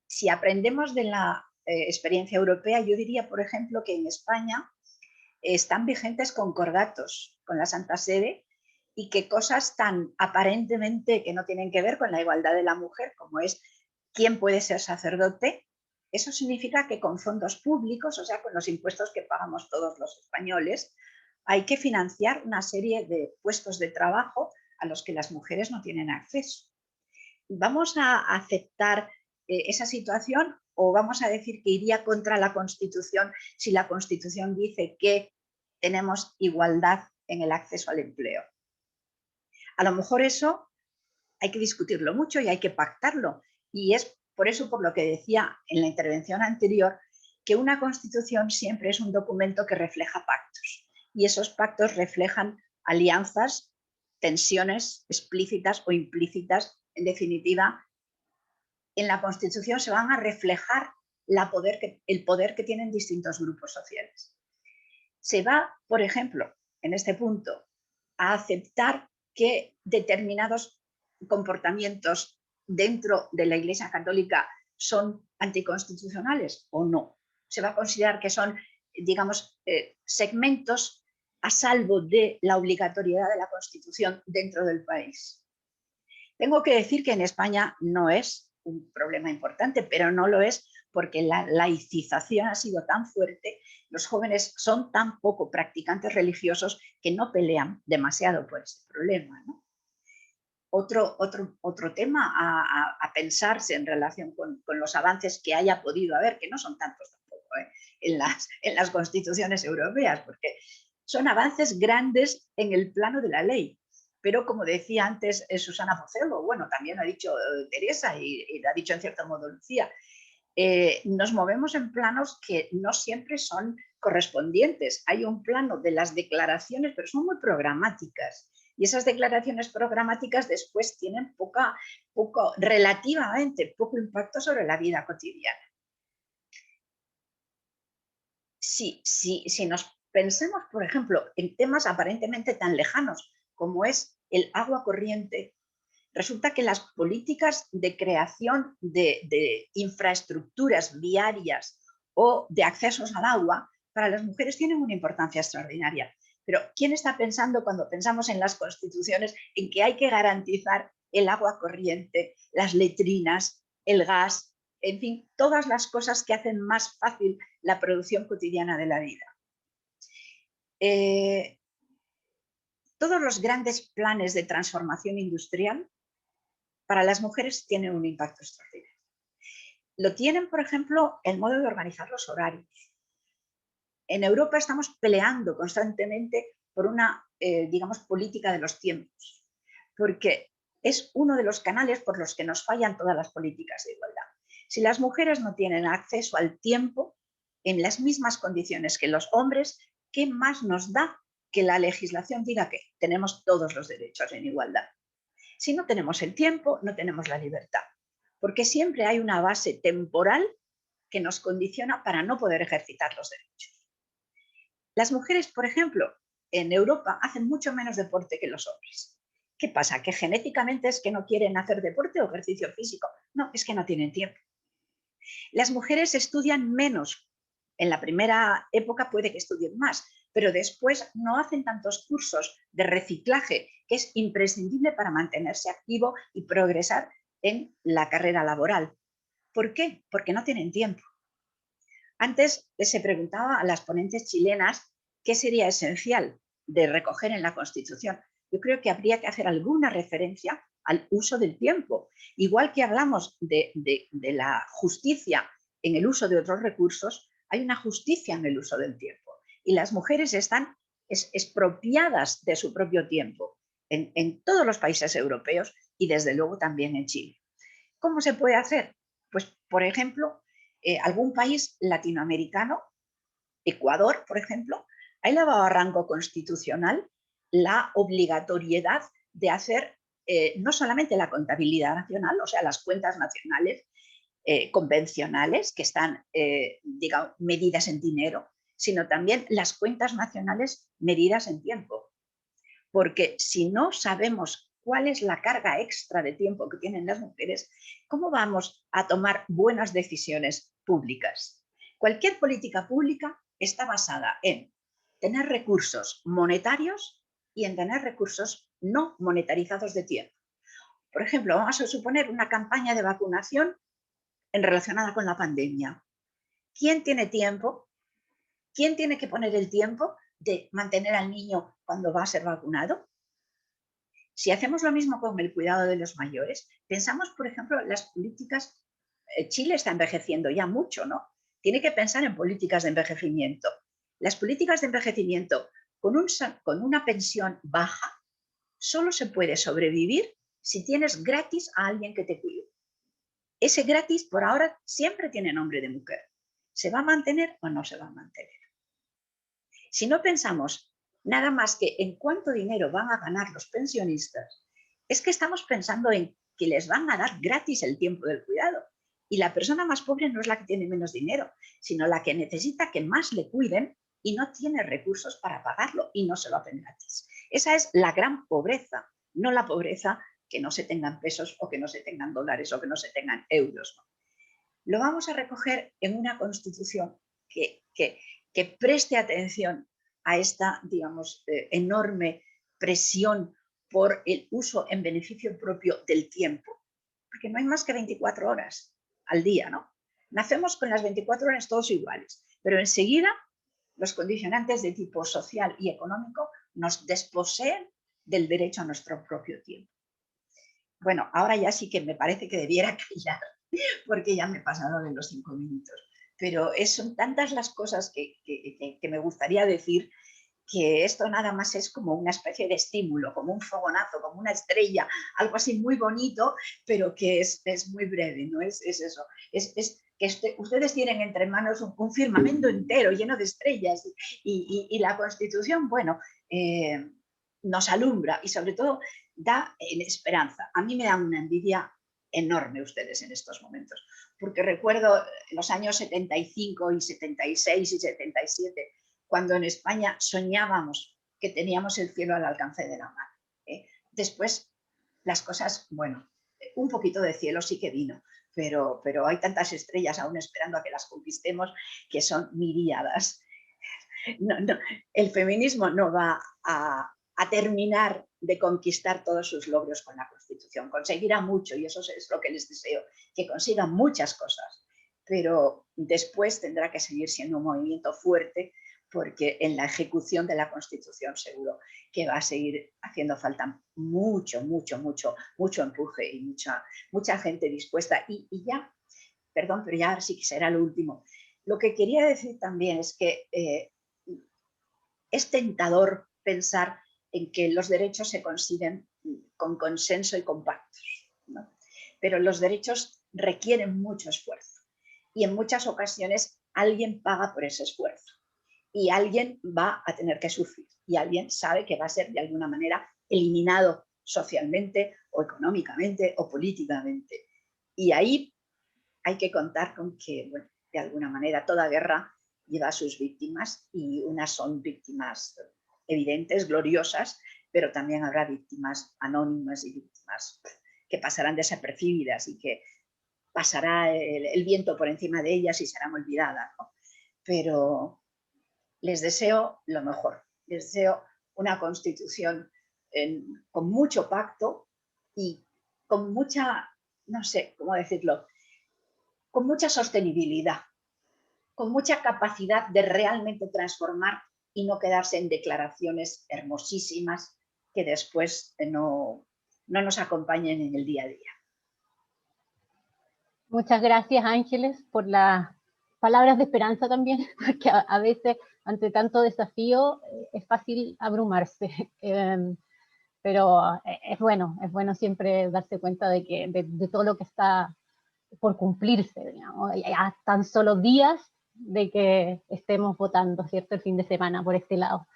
Si aprendemos de la experiencia europea, yo diría, por ejemplo, que en España están vigentes concordatos con la Santa Sede y que cosas tan aparentemente que no tienen que ver con la igualdad de la mujer, como es quién puede ser sacerdote, eso significa que con fondos públicos, o sea, con los impuestos que pagamos todos los españoles, hay que financiar una serie de puestos de trabajo a los que las mujeres no tienen acceso. ¿Vamos a aceptar esa situación o vamos a decir que iría contra la Constitución si la Constitución dice que tenemos igualdad en el acceso al empleo? A lo mejor eso hay que discutirlo mucho y hay que pactarlo. Y es por eso por lo que decía en la intervención anterior, que una Constitución siempre es un documento que refleja pactos. Y esos pactos reflejan alianzas, tensiones explícitas o implícitas. En definitiva, en la Constitución se van a reflejar el poder que tienen distintos grupos sociales. Se va, por ejemplo, en este punto, a aceptar que determinados comportamientos dentro de la Iglesia Católica son anticonstitucionales o no. Se va a considerar que son, digamos, segmentos a salvo de la obligatoriedad de la Constitución dentro del país. Tengo que decir que en España no es un problema importante, pero no lo es porque la laicización ha sido tan fuerte, los jóvenes son tan poco practicantes religiosos que no pelean demasiado por este problema, ¿no? Otro tema a pensarse en relación con los avances que haya podido haber, que no son tantos tampoco, en las constituciones europeas, porque son avances grandes en el plano de la ley. Pero como decía antes Susana Pozuelo, bueno, también ha dicho Teresa y lo ha dicho en cierto modo Lucía, nos movemos en planos que no siempre son correspondientes. Hay un plano de las declaraciones, pero son muy programáticas. Y esas declaraciones programáticas después tienen relativamente poco impacto sobre la vida cotidiana. Si nos pensamos, por ejemplo, en temas aparentemente tan lejanos como es el agua corriente, resulta que las políticas de creación de infraestructuras viarias o de accesos al agua para las mujeres tienen una importancia extraordinaria. Pero ¿quién está pensando cuando pensamos en las constituciones en que hay que garantizar el agua corriente, las letrinas, el gas, en fin, todas las cosas que hacen más fácil la producción cotidiana de la vida? Todos los grandes planes de transformación industrial para las mujeres tienen un impacto extraordinario. Lo tienen, por ejemplo, el modo de organizar los horarios. En Europa estamos peleando constantemente por una, digamos, política de los tiempos, porque es uno de los canales por los que nos fallan todas las políticas de igualdad. Si las mujeres no tienen acceso al tiempo en las mismas condiciones que los hombres, ¿qué más nos da que la legislación diga que tenemos todos los derechos en igualdad? Si no tenemos el tiempo, no tenemos la libertad, porque siempre hay una base temporal que nos condiciona para no poder ejercitar los derechos. Las mujeres, por ejemplo, en Europa hacen mucho menos deporte que los hombres. ¿Qué pasa? ¿Que genéticamente es que no quieren hacer deporte o ejercicio físico? No, es que no tienen tiempo. Las mujeres estudian menos. En la primera época puede que estudien más, pero después no hacen tantos cursos de reciclaje, que es imprescindible para mantenerse activo y progresar en la carrera laboral. ¿Por qué? Porque no tienen tiempo. Antes se preguntaba a las ponentes chilenas qué sería esencial de recoger en la Constitución. Yo creo que habría que hacer alguna referencia al uso del tiempo. Igual que hablamos de la justicia en el uso de otros recursos, hay una justicia en el uso del tiempo. Y las mujeres están expropiadas de su propio tiempo en todos los países europeos y desde luego también en Chile. ¿Cómo se puede hacer? Pues, por ejemplo, algún país latinoamericano, Ecuador, por ejemplo, ha elevado a rango constitucional la obligatoriedad de hacer no solamente la contabilidad nacional, o sea, las cuentas nacionales convencionales que están, digamos, medidas en dinero, sino también las cuentas nacionales medidas en tiempo. Porque si no sabemos cuál es la carga extra de tiempo que tienen las mujeres, ¿cómo vamos a tomar buenas decisiones públicas? Cualquier política pública está basada en tener recursos monetarios y en tener recursos no monetarizados de tiempo. Por ejemplo, vamos a suponer una campaña de vacunación relacionada con la pandemia. ¿Quién tiene tiempo? ¿Quién tiene que poner el tiempo de mantener al niño cuando va a ser vacunado? Si hacemos lo mismo con el cuidado de los mayores, pensamos, por ejemplo, en las políticas. Chile está envejeciendo ya mucho, ¿no? Tiene que pensar en políticas de envejecimiento. Las políticas de envejecimiento con una pensión baja solo se puede sobrevivir si tienes gratis a alguien que te cuide. Ese gratis por ahora siempre tiene nombre de mujer. ¿Se va a mantener o no se va a mantener? Si no pensamos nada más que en cuánto dinero van a ganar los pensionistas, es que estamos pensando en que les van a dar gratis el tiempo del cuidado. Y la persona más pobre no es la que tiene menos dinero, sino la que necesita que más le cuiden y no tiene recursos para pagarlo y no se lo hacen gratis. Esa es la gran pobreza, no la pobreza que no se tengan pesos o que no se tengan dólares o que no se tengan euros. ¿No? Lo vamos a recoger en una constitución que preste atención a esta, digamos, enorme presión por el uso en beneficio propio del tiempo. Porque no hay más que 24 horas al día, ¿no? Nacemos con las 24 horas todos iguales, pero enseguida los condicionantes de tipo social y económico nos desposeen del derecho a nuestro propio tiempo. Bueno, ahora ya sí que me parece que debiera callar, porque ya me he pasado de los 5 minutos. Pero son tantas las cosas que me gustaría decir, que esto nada más es como una especie de estímulo, como un fogonazo, como una estrella, algo así muy bonito, pero que es muy breve, ¿no? Es eso, es que ustedes tienen entre manos un firmamento entero lleno de estrellas y la Constitución, bueno, nos alumbra y sobre todo da esperanza. A mí me dan una envidia enorme ustedes en estos momentos, porque recuerdo los años 75 y 76 y 77, cuando en España soñábamos que teníamos el cielo al alcance de la mano. Después las cosas, bueno, un poquito de cielo sí que vino, pero hay tantas estrellas aún esperando a que las conquistemos que son miríadas. El feminismo no va a terminar de conquistar todos sus logros con la Constitución. Conseguirá mucho y eso es lo que les deseo, que consigan muchas cosas, pero después tendrá que seguir siendo un movimiento fuerte, porque en la ejecución de la Constitución seguro que va a seguir haciendo falta mucho empuje y mucha gente dispuesta. Y ya, perdón, pero ya sí que será lo último. Lo que quería decir también es que es tentador pensar en que los derechos se consiguen con consenso y con pactos, ¿no? Pero los derechos requieren mucho esfuerzo y en muchas ocasiones alguien paga por ese esfuerzo y alguien va a tener que sufrir y alguien sabe que va a ser de alguna manera eliminado socialmente o económicamente o políticamente. Y ahí hay que contar con que, bueno, de alguna manera toda guerra lleva a sus víctimas y unas son víctimas evidentes, gloriosas, pero también habrá víctimas anónimas y víctimas que pasarán desapercibidas y que pasará el viento por encima de ellas y serán olvidadas, ¿no? Pero les deseo lo mejor, les deseo una Constitución con mucho pacto y con mucha, no sé cómo decirlo, con mucha sostenibilidad, con mucha capacidad de realmente transformar y no quedarse en declaraciones hermosísimas que después no nos acompañen en el día a día. Muchas gracias, Ángeles, por las palabras de esperanza también, porque a veces ante tanto desafío es fácil abrumarse, pero es bueno siempre darse cuenta de todo lo que está por cumplirse, digamos, ya tan solo días de que estemos votando, ¿cierto?, el fin de semana por este lado.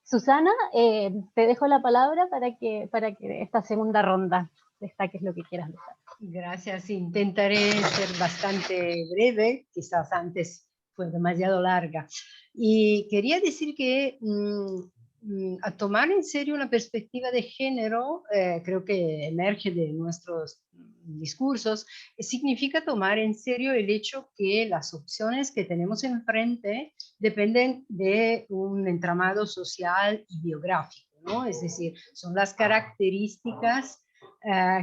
Susana, te dejo la palabra para que esta segunda ronda destaques lo que quieras decir. Gracias, intentaré ser bastante breve, quizás antes fue demasiado larga. Y quería decir que a tomar en serio una perspectiva de género, creo que emerge de nuestros discursos, significa tomar en serio el hecho que las opciones que tenemos enfrente dependen de un entramado social y biográfico, ¿no? Es decir, son las características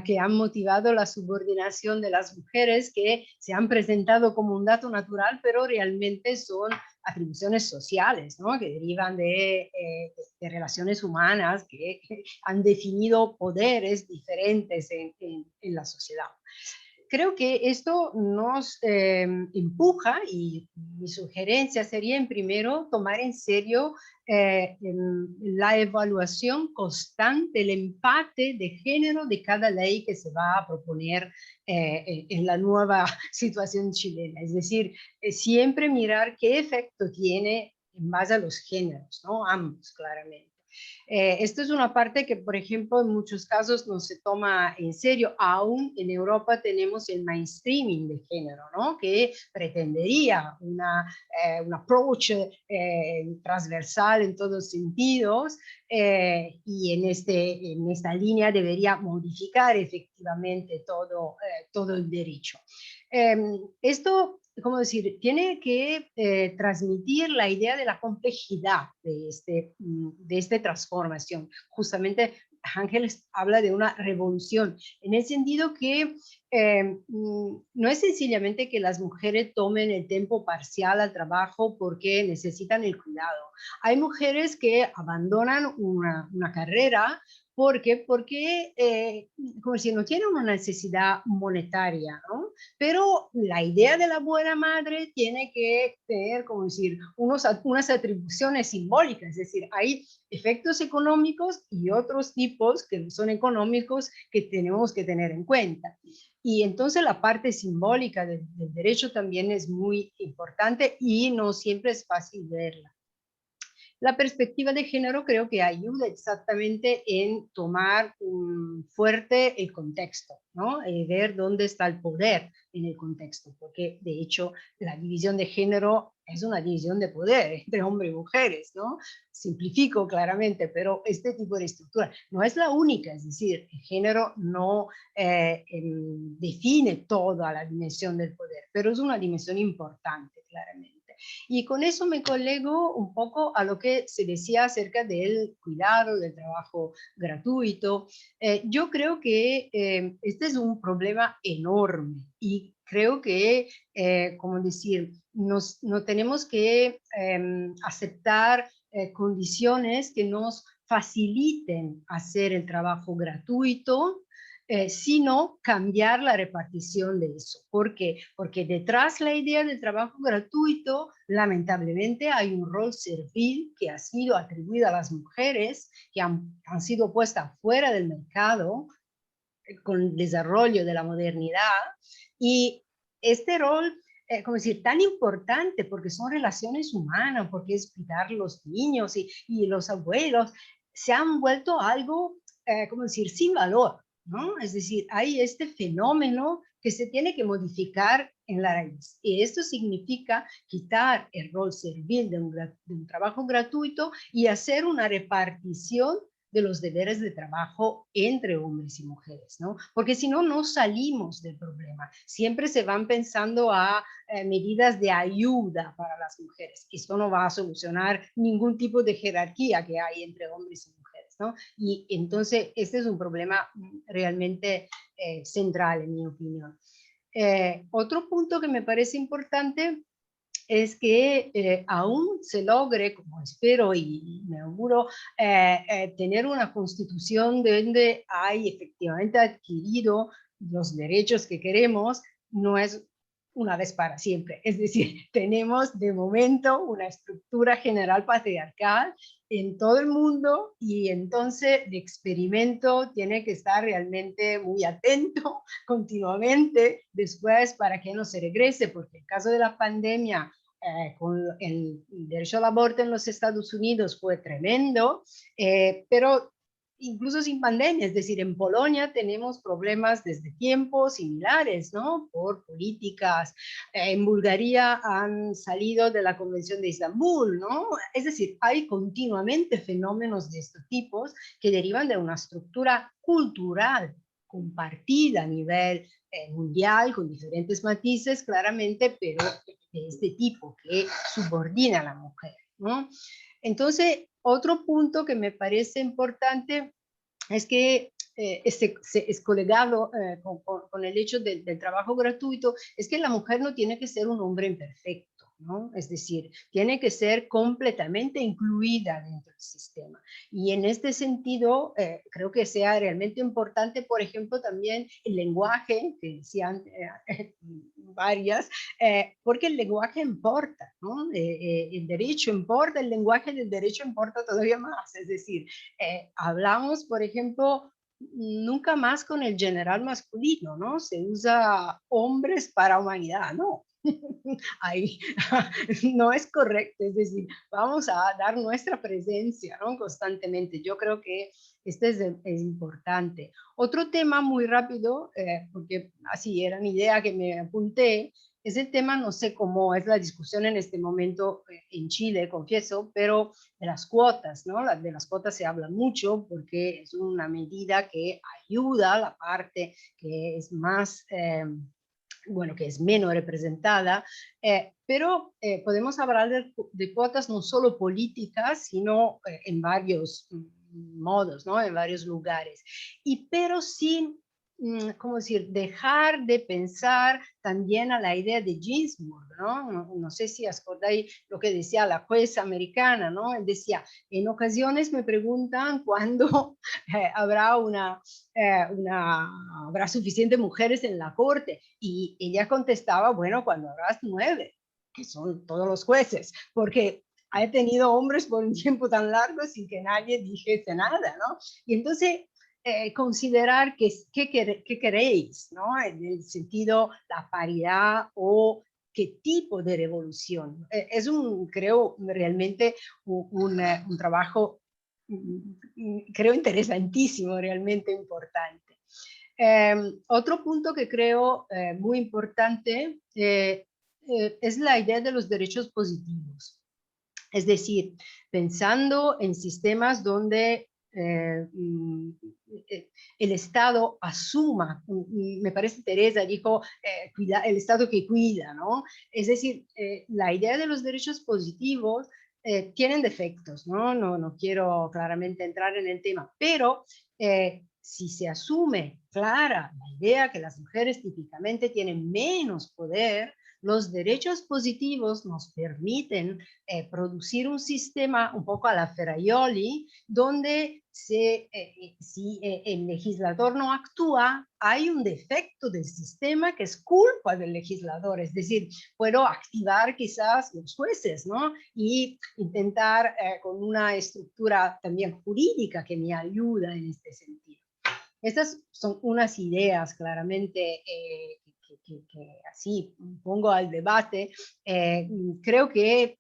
que han motivado la subordinación de las mujeres, que se han presentado como un dato natural, pero realmente son atribuciones sociales, ¿no?, que derivan de relaciones humanas que han definido poderes diferentes en la sociedad. Creo que esto nos empuja, y mi sugerencia sería en primero tomar en serio la evaluación constante, el empate de género de cada ley que se va a proponer en la nueva situación chilena. Es decir, siempre mirar qué efecto tiene en base a los géneros, ¿no? Ambos, claramente. Esto es una parte que, por ejemplo, en muchos casos no se toma en serio. Aún en Europa tenemos el mainstreaming de género, ¿no?, que pretendería un approach transversal en todos sentidos, y en esta línea debería modificar efectivamente todo el derecho. Esto, ¿cómo decir?, tiene que transmitir la idea de la complejidad de esta transformación. Justamente Ángeles habla de una revolución, en el sentido que no es sencillamente que las mujeres tomen el tiempo parcial al trabajo porque necesitan el cuidado. Hay mujeres que abandonan una carrera ¿Por qué? Porque como si no tiene una necesidad monetaria, ¿no? Pero la idea de la buena madre tiene que tener, como decir, unas atribuciones simbólicas, es decir, hay efectos económicos y otros tipos que no son económicos que tenemos que tener en cuenta. Y entonces la parte simbólica del derecho también es muy importante y no siempre es fácil verla. La perspectiva de género creo que ayuda exactamente en tomar fuerte el contexto, ¿no? Ver dónde está el poder en el contexto, porque de hecho la división de género es una división de poder entre hombres y mujeres, ¿no? Simplifico claramente, pero este tipo de estructura no es la única, es decir, el género no define toda la dimensión del poder, pero es una dimensión importante, claramente. Y con eso me colego un poco a lo que se decía acerca del cuidado, del trabajo gratuito. Yo creo que este es un problema enorme y creo que, como decir, no tenemos que aceptar condiciones que nos faciliten hacer el trabajo gratuito, sino cambiar la repartición de eso. ¿Por qué? Porque detrás de la idea del trabajo gratuito, lamentablemente hay un rol servil que ha sido atribuido a las mujeres, que han sido puestas fuera del mercado con el desarrollo de la modernidad, y este rol, como decir, tan importante porque son relaciones humanas, porque es cuidar los niños y los abuelos, se han vuelto algo, como decir, sin valor, ¿no? Es decir, hay este fenómeno que se tiene que modificar en la raíz. Y esto significa quitar el rol servil de un trabajo gratuito y hacer una repartición de los deberes de trabajo entre hombres y mujeres, ¿no? Porque si no, no salimos del problema. Siempre se van pensando a medidas de ayuda para las mujeres. Esto no va a solucionar ningún tipo de jerarquía que hay entre hombres y mujeres, ¿no? Y entonces este es un problema realmente central, en mi opinión. Otro punto que me parece importante es que aún se logre, como espero y me auguro, tener una constitución donde hay efectivamente adquirido los derechos que queremos, no es una vez para siempre. Es decir, tenemos de momento una estructura general patriarcal en todo el mundo y entonces el experimento tiene que estar realmente muy atento continuamente después para que no se regrese, porque en caso de la pandemia, con el derecho al aborto en los Estados Unidos fue tremendo, pero incluso sin pandemia, es decir, en Polonia tenemos problemas desde tiempos similares, ¿no? Por políticas. En Bulgaria han salido de la Convención de Estambul, ¿no? Es decir, hay continuamente fenómenos de estos tipos que derivan de una estructura cultural compartida a nivel mundial, con diferentes matices, claramente, pero de este tipo, que subordina a la mujer, ¿no? Entonces, otro punto que me parece importante es que es colegado con el hecho del trabajo gratuito, es que la mujer no tiene que ser un hombre imperfecto, ¿no? Es decir, tiene que ser completamente incluida dentro del sistema. Y en este sentido, creo que sea realmente importante, por ejemplo, también el lenguaje, que decían varias, porque el lenguaje importa, ¿no? El derecho importa, el lenguaje del derecho importa todavía más. Es decir, hablamos, por ejemplo, nunca más con el general masculino, ¿no? Se usa hombres para humanidad, ¿no? Ahí no es correcto, es decir, vamos a dar nuestra presencia, ¿no? Constantemente. Yo creo que este es importante. Otro tema muy rápido, porque así era mi idea que me apunté, es el tema, no sé cómo es la discusión en este momento en Chile, confieso, pero de las cuotas, ¿no? De las cuotas se habla mucho porque es una medida que ayuda a la parte que es más... bueno, que es menos representada, pero podemos hablar de cuotas no solo políticas, sino en varios modos, ¿no? En varios lugares. Pero sin ¿cómo decir?, dejar de pensar también a la idea de Ginsburg, ¿no? No sé si acordáis lo que decía la jueza americana, ¿no? Él decía, en ocasiones me preguntan cuándo habrá suficientes mujeres en la corte, y ella contestaba, bueno, cuando habrás 9, que son todos los jueces, porque he tenido hombres por un tiempo tan largo sin que nadie dijese nada, ¿no? Y entonces considerar qué queréis, ¿no? En el sentido, la paridad o qué tipo de revolución. Es creo, realmente un trabajo, creo, interesantísimo, realmente importante. Otro punto que creo muy importante es la idea de los derechos positivos. Es decir, pensando en sistemas donde el Estado asuma, me parece Teresa dijo, el Estado que cuida, ¿no? Es decir, la idea de los derechos positivos tienen defectos, ¿no? No quiero claramente entrar en el tema, pero si se asume clara la idea que las mujeres típicamente tienen menos poder, los derechos positivos nos permiten producir un sistema un poco a la Ferraioli, donde si el legislador no actúa, hay un defecto del sistema que es culpa del legislador. Es decir, puedo activar quizás los jueces, ¿no? Y intentar con una estructura también jurídica que me ayuda en este sentido. Estas son unas ideas claramente que así pongo al debate. Creo que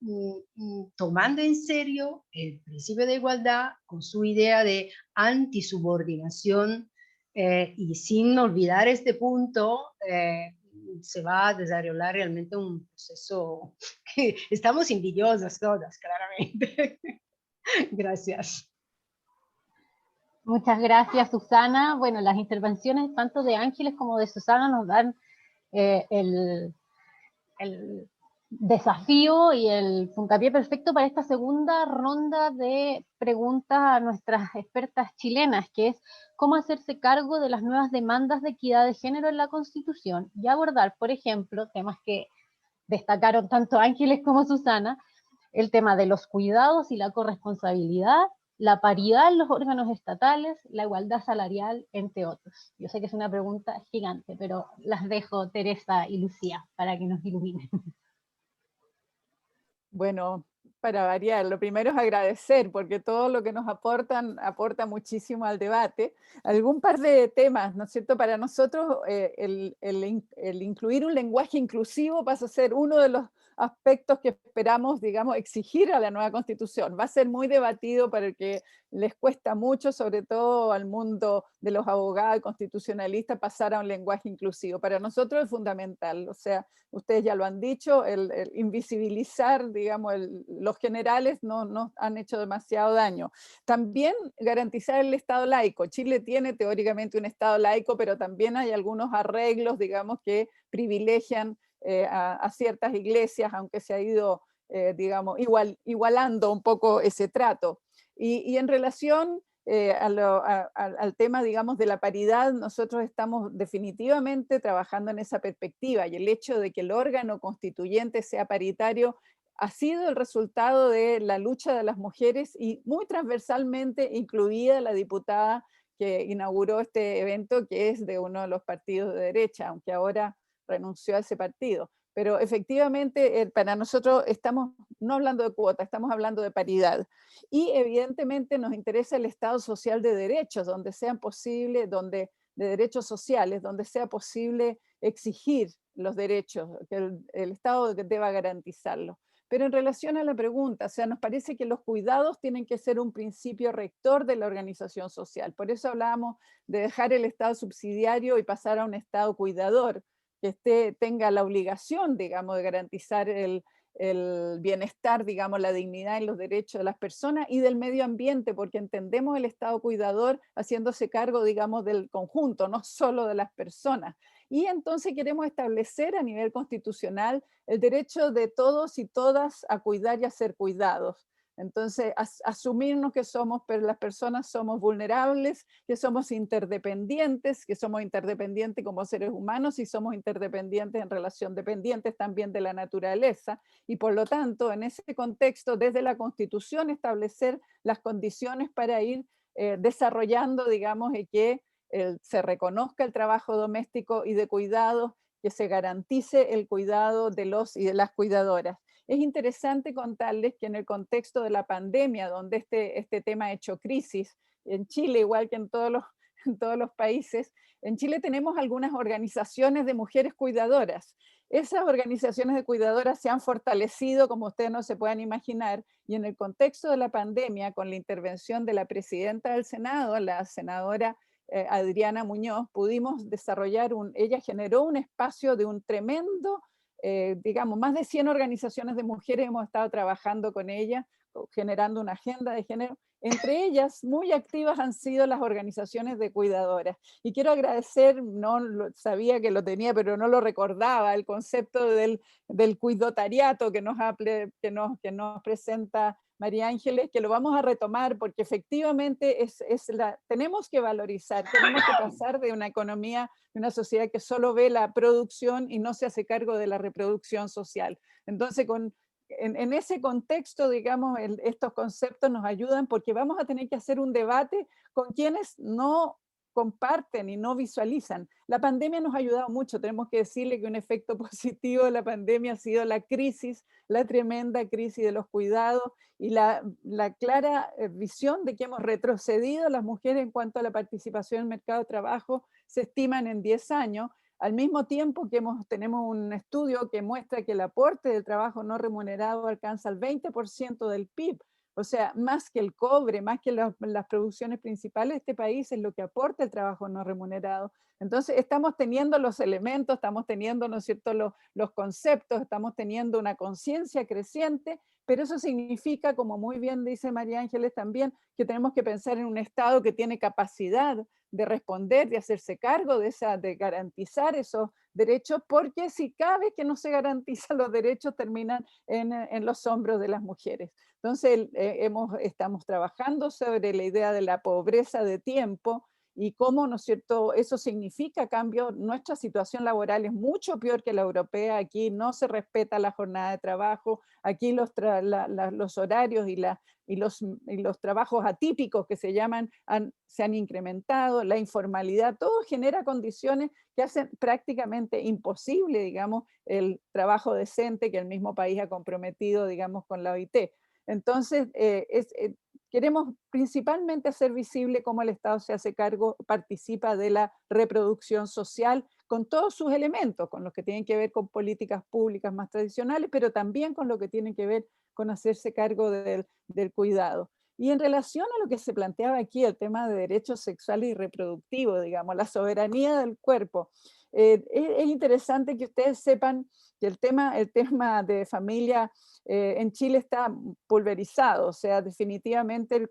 tomando en serio el principio de igualdad con su idea de antisubordinación y sin olvidar este punto, se va a desarrollar realmente un proceso que estamos envidiosas todas, claramente. Gracias. Muchas gracias, Susana. Bueno, las intervenciones tanto de Ángeles como de Susana nos dan el desafío y el puntapié perfecto para esta segunda ronda de preguntas a nuestras expertas chilenas, que es cómo hacerse cargo de las nuevas demandas de equidad de género en la Constitución y abordar, por ejemplo, temas que destacaron tanto Ángeles como Susana, el tema de los cuidados y la corresponsabilidad, la paridad en los órganos estatales, la igualdad salarial, entre otros. Yo sé que es una pregunta gigante, pero las dejo, Teresa y Lucía, para que nos iluminen. Bueno, para variar, lo primero es agradecer, porque todo lo que nos aportan aporta muchísimo al debate. Algún par de temas, ¿no es cierto? Para nosotros el incluir un lenguaje inclusivo pasa a ser uno de los aspectos que esperamos, digamos, exigir a la nueva Constitución. Va a ser muy debatido para el que les cuesta mucho, sobre todo al mundo de los abogados y constitucionalistas, pasar a un lenguaje inclusivo. Para nosotros es fundamental, o sea, ustedes ya lo han dicho, el invisibilizar, digamos, los generales no nos han hecho demasiado daño. También garantizar el Estado laico. Chile tiene teóricamente un Estado laico, pero también hay algunos arreglos, digamos, que privilegian a ciertas iglesias, aunque se ha ido, digamos, igualando un poco ese trato. Y en relación al tema, digamos, de la paridad, nosotros estamos definitivamente trabajando en esa perspectiva, y el hecho de que el órgano constituyente sea paritario ha sido el resultado de la lucha de las mujeres y muy transversalmente incluida la diputada que inauguró este evento, que es de uno de los partidos de derecha, aunque ahora renunció a ese partido. Pero efectivamente, para nosotros estamos no hablando de cuota, estamos hablando de paridad. Y evidentemente nos interesa el Estado social de derechos, donde sean posibles, de derechos sociales, donde sea posible exigir los derechos, que el Estado deba garantizarlos. Pero en relación a la pregunta, o sea, nos parece que los cuidados tienen que ser un principio rector de la organización social. Por eso hablábamos de dejar el Estado subsidiario y pasar a un Estado cuidador, que tenga la obligación, digamos, de garantizar el bienestar, digamos, la dignidad y los derechos de las personas y del medio ambiente, porque entendemos el Estado cuidador haciéndose cargo, digamos, del conjunto, no solo de las personas. Y entonces queremos establecer a nivel constitucional el derecho de todos y todas a cuidar y a ser cuidados. Entonces, asumirnos que somos, pero las personas somos vulnerables, que somos interdependientes como seres humanos y somos interdependientes en relación, dependientes también de la naturaleza. Y por lo tanto, en ese contexto, desde la Constitución, establecer las condiciones para ir desarrollando, digamos, y que se reconozca el trabajo doméstico y de cuidado, que se garantice el cuidado de los y de las cuidadoras. Es interesante contarles que en el contexto de la pandemia, donde este tema ha hecho crisis, en Chile, igual que en todos los países, en Chile tenemos algunas organizaciones de mujeres cuidadoras. Esas organizaciones de cuidadoras se han fortalecido, como ustedes no se puedan imaginar, y en el contexto de la pandemia, con la intervención de la presidenta del Senado, la senadora Adriana Muñoz, pudimos desarrollar ella generó un espacio de un tremendo, digamos, más de 100 organizaciones de mujeres hemos estado trabajando con ella, generando una agenda de género. Entre ellas, muy activas han sido las organizaciones de cuidadoras. Y quiero agradecer, sabía que lo tenía, pero no lo recordaba, el concepto del cuidotariato que nos presenta María Ángeles, que lo vamos a retomar porque efectivamente tenemos que valorizar, tenemos que pasar de una economía, de una sociedad que solo ve la producción y no se hace cargo de la reproducción social. Entonces, en ese contexto, digamos, estos conceptos nos ayudan porque vamos a tener que hacer un debate con quienes no comparten y no visualizan. La pandemia nos ha ayudado mucho, tenemos que decirle que un efecto positivo de la pandemia ha sido la crisis, la tremenda crisis de los cuidados y la clara visión de que hemos retrocedido las mujeres en cuanto a la participación en el mercado de trabajo, se estiman en 10 años, al mismo tiempo que tenemos un estudio que muestra que el aporte del trabajo no remunerado alcanza el 20% del PIB, o sea, más que el cobre, más que las producciones principales de este país es lo que aporta el trabajo no remunerado. Entonces estamos teniendo los elementos, estamos teniendo, ¿no es cierto?, los conceptos, estamos teniendo una conciencia creciente, pero eso significa, como muy bien dice María Ángeles también, que tenemos que pensar en un Estado que tiene capacidad de responder, de hacerse cargo de garantizar esos derechos, porque si cada vez que no se garantizan los derechos terminan en los hombros de las mujeres. Entonces estamos trabajando sobre la idea de la pobreza de tiempo y cómo, ¿no es cierto?, eso significa cambio. Nuestra situación laboral es mucho peor que la europea, aquí no se respeta la jornada de trabajo, aquí los horarios y los trabajos atípicos que se llaman se han incrementado, la informalidad, todo genera condiciones que hacen prácticamente imposible, digamos, el trabajo decente que el mismo país ha comprometido, digamos, con la OIT. Entonces, queremos principalmente hacer visible cómo el Estado se hace cargo, participa de la reproducción social con todos sus elementos, con los que tienen que ver con políticas públicas más tradicionales, pero también con lo que tiene que ver con hacerse cargo del cuidado. Y en relación a lo que se planteaba aquí, el tema de derechos sexuales y reproductivos, digamos, la soberanía del cuerpo, es interesante que ustedes sepan que el tema de familia en Chile está pulverizado, o sea, definitivamente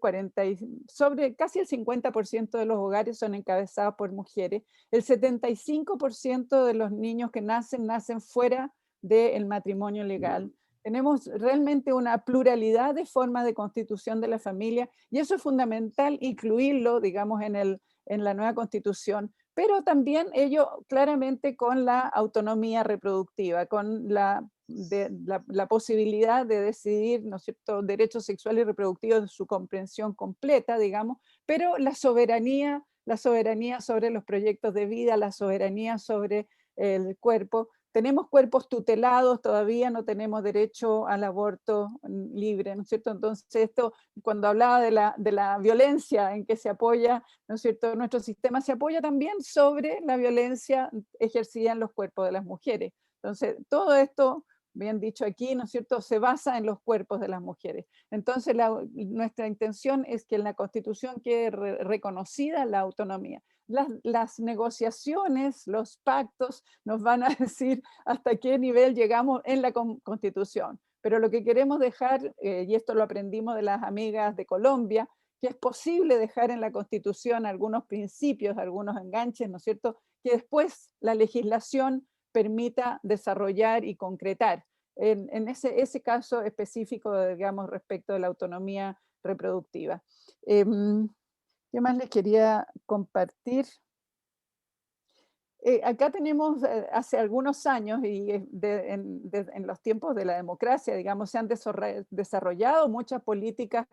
casi el 50% de los hogares son encabezados por mujeres, el 75% de los niños que nacen fuera del matrimonio legal. Tenemos realmente una pluralidad de formas de constitución de la familia y eso es fundamental incluirlo, digamos, en la nueva constitución, pero también ello claramente con la autonomía reproductiva, con la posibilidad de decidir, ¿no es cierto?, derechos sexuales y reproductivos de su comprensión completa, digamos, pero la soberanía sobre los proyectos de vida, la soberanía sobre el cuerpo. Tenemos cuerpos tutelados, todavía no tenemos derecho al aborto libre, ¿no es cierto? Entonces esto, cuando hablaba de la violencia en que se apoya, ¿no es cierto?, nuestro sistema se apoya también sobre la violencia ejercida en los cuerpos de las mujeres. Entonces todo esto, bien dicho aquí, ¿no es cierto?, se basa en los cuerpos de las mujeres. Entonces nuestra intención es que en la Constitución quede reconocida la autonomía. Las negociaciones, los pactos nos van a decir hasta qué nivel llegamos en la Constitución. Pero lo que queremos dejar, y esto lo aprendimos de las amigas de Colombia, que es posible dejar en la Constitución algunos principios, algunos enganches, ¿no es cierto?, que después la legislación permita desarrollar y concretar. en ese caso específico, digamos, respecto de la autonomía reproductiva. ¿Qué más les quería compartir? Acá tenemos hace algunos años, y en los tiempos de la democracia, digamos, se han desarrollado muchas políticas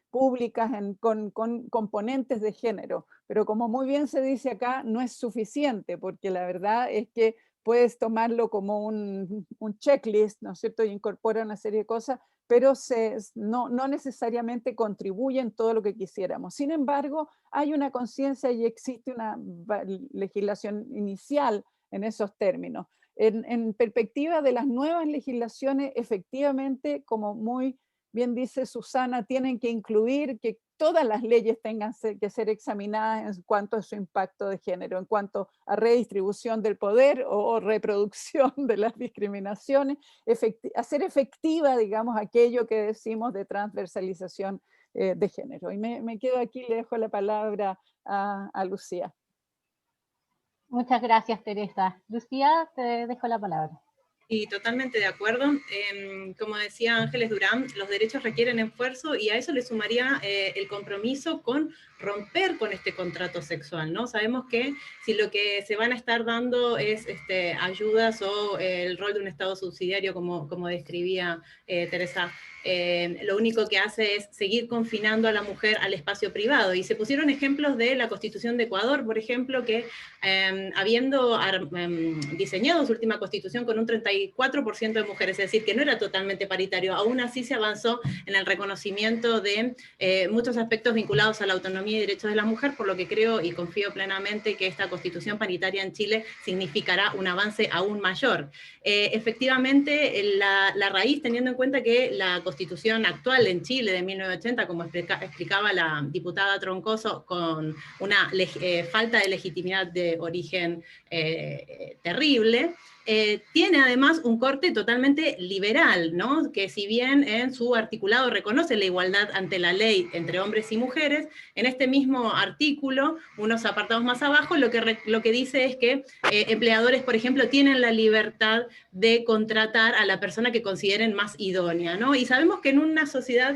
públicas con componentes de género, pero como muy bien se dice acá, no es suficiente, porque la verdad es que puedes tomarlo como un checklist, ¿no es cierto?, y incorpora una serie de cosas, pero no necesariamente contribuye en todo lo que quisiéramos. Sin embargo, hay una conciencia y existe una legislación inicial en esos términos. En perspectiva de las nuevas legislaciones, efectivamente, como muy bien dice Susana, tienen que incluir que todas las leyes tengan que ser examinadas en cuanto a su impacto de género, en cuanto a redistribución del poder o reproducción de las discriminaciones, hacer efectiva, digamos, aquello que decimos de transversalización de género. Y me quedo aquí, le dejo la palabra a Lucía. Muchas gracias, Teresa. Lucía, te dejo la palabra. Y totalmente de acuerdo. Como decía Ángeles Durán, los derechos requieren esfuerzo y a eso le sumaría el compromiso con romper con este contrato sexual, ¿no? Sabemos que si lo que se van a estar dando es ayudas o el rol de un Estado subsidiario, como describía Teresa, lo único que hace es seguir confinando a la mujer al espacio privado. Y se pusieron ejemplos de la Constitución de Ecuador, por ejemplo, que habiendo diseñado su última constitución con un 34% de mujeres, es decir, que no era totalmente paritario, aún así se avanzó en el reconocimiento de muchos aspectos vinculados a la autonomía y derechos de la mujer, por lo que creo y confío plenamente que esta constitución paritaria en Chile significará un avance aún mayor. Efectivamente, la raíz, teniendo en cuenta que la constitución actual en Chile de 1980, como explicaba la diputada Troncoso, con una falta de legitimidad de origen terrible, tiene además un corte totalmente liberal, ¿no? Que si bien en su articulado reconoce la igualdad ante la ley entre hombres y mujeres, en este mismo artículo, unos apartados más abajo, lo que dice es que empleadores, por ejemplo, tienen la libertad de contratar a la persona que consideren más idónea, ¿no? Y sabemos que en una sociedad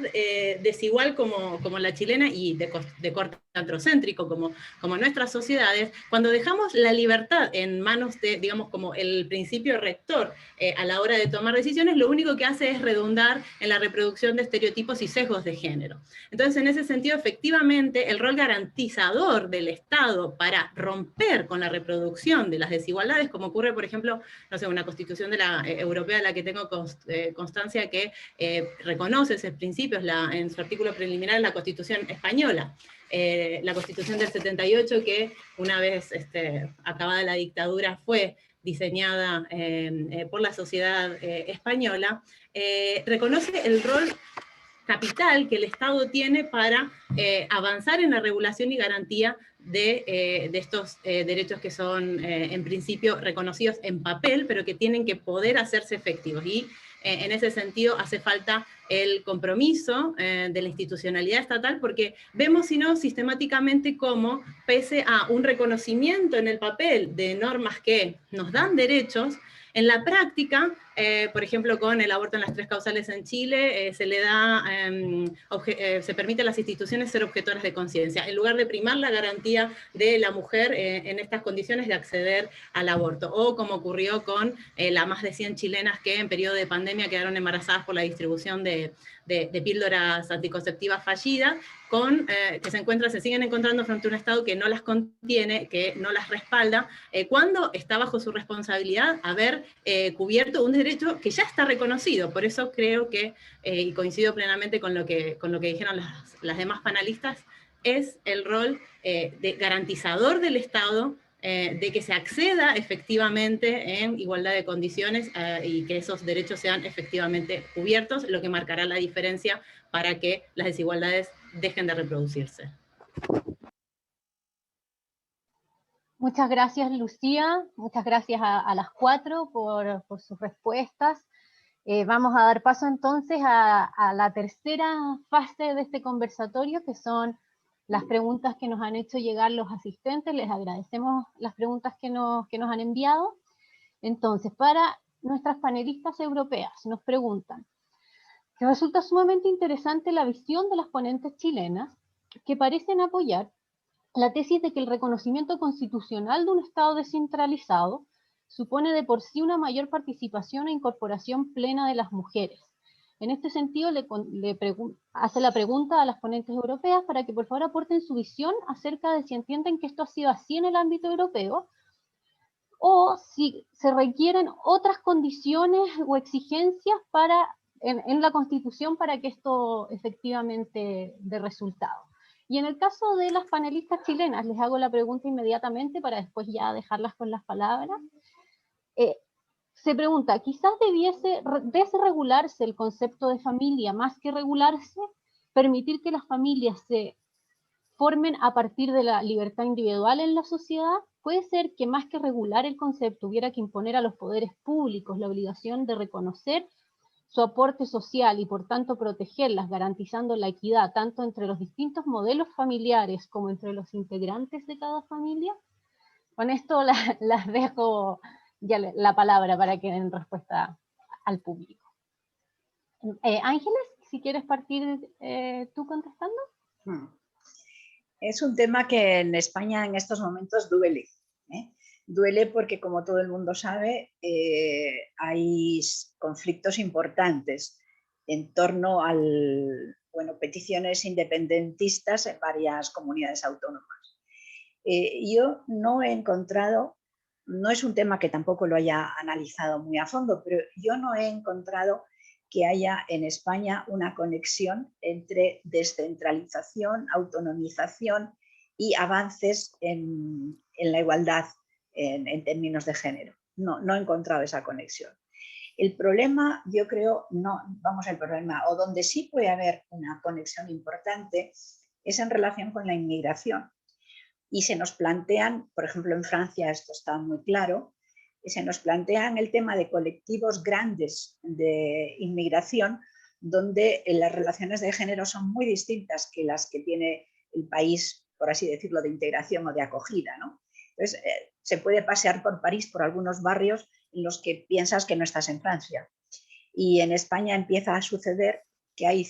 desigual como la chilena y de corte androcéntrico como nuestras sociedades, cuando dejamos la libertad en manos de, digamos, como el principio rector a la hora de tomar decisiones, lo único que hace es redundar en la reproducción de estereotipos y sesgos de género. Entonces, en ese sentido, efectivamente, el rol garantizador del Estado para romper con la reproducción de las desigualdades, como ocurre, por ejemplo, no sé, una constitución de la europea de la que tengo constancia que reconoce esos principios en su artículo preliminar, la Constitución española. La Constitución del 78, que una vez acabada la dictadura fue diseñada por la sociedad española, reconoce el rol capital que el Estado tiene para avanzar en la regulación y garantía de estos derechos que son en principio reconocidos en papel, pero que tienen que poder hacerse efectivos. Y en ese sentido hace falta el compromiso de la institucionalidad estatal, porque vemos, si no, sistemáticamente cómo, pese a un reconocimiento en el papel de normas que nos dan derechos, en la práctica, por ejemplo, con el aborto en las 3 causales en Chile, se permite a las instituciones ser objetores de conciencia, en lugar de primar la garantía de la mujer en estas condiciones de acceder al aborto, o como ocurrió con las más de 100 chilenas que en periodo de pandemia quedaron embarazadas por la distribución de píldoras anticonceptivas fallidas, que se siguen encontrando frente a un Estado que no las contiene, que no las respalda, cuando está bajo su responsabilidad haber cubierto un derecho que ya está reconocido. Por eso creo que, y coincido plenamente con lo que dijeron las demás panelistas, es el rol de garantizador del Estado, de que se acceda efectivamente en igualdad de condiciones y que esos derechos sean efectivamente cubiertos, lo que marcará la diferencia para que las desigualdades dejen de reproducirse. Muchas gracias, Lucía. Muchas gracias a las 4 por sus respuestas. Vamos a dar paso entonces a la tercera fase de este conversatorio, que son las preguntas que nos han hecho llegar los asistentes. Les agradecemos las preguntas que nos han enviado. Entonces, para nuestras panelistas europeas nos preguntan que resulta sumamente interesante la visión de las ponentes chilenas que parecen apoyar la tesis de que el reconocimiento constitucional de un Estado descentralizado supone de por sí una mayor participación e incorporación plena de las mujeres. En este sentido, hace la pregunta a las ponentes europeas para que por favor aporten su visión acerca de si entienden que esto ha sido así en el ámbito europeo o si se requieren otras condiciones o exigencias en la Constitución para que esto efectivamente dé resultado. Y en el caso de las panelistas chilenas, les hago la pregunta inmediatamente para después ya dejarlas con las palabras. Se pregunta, quizás debiese desregularse el concepto de familia más que regularse, permitir que las familias se formen a partir de la libertad individual en la sociedad. Puede ser que más que regular el concepto hubiera que imponer a los poderes públicos la obligación de reconocer su aporte social y por tanto protegerlas, garantizando la equidad tanto entre los distintos modelos familiares como entre los integrantes de cada familia. Con esto las dejo ya la palabra para que den respuesta al público. Ángeles, si quieres partir tú contestando. Es un tema que en España en estos momentos duele. Duele porque, como todo el mundo sabe, hay conflictos importantes en torno a peticiones independentistas en varias comunidades autónomas. Yo no he encontrado, no es un tema que tampoco lo haya analizado muy a fondo, pero yo no he encontrado que haya en España una conexión entre descentralización, autonomización y avances en la igualdad en términos de género. No he encontrado esa conexión. El problema, yo creo, o donde sí puede haber una conexión importante es en relación con la inmigración. Y se nos plantean, por ejemplo en Francia esto está muy claro, se nos plantean el tema de colectivos grandes de inmigración donde las relaciones de género son muy distintas que las que tiene el país, por así decirlo, de integración o de acogida, ¿no? Entonces, se puede pasear por París, por algunos barrios en los que piensas que no estás en Francia. Y en España empieza a suceder que hay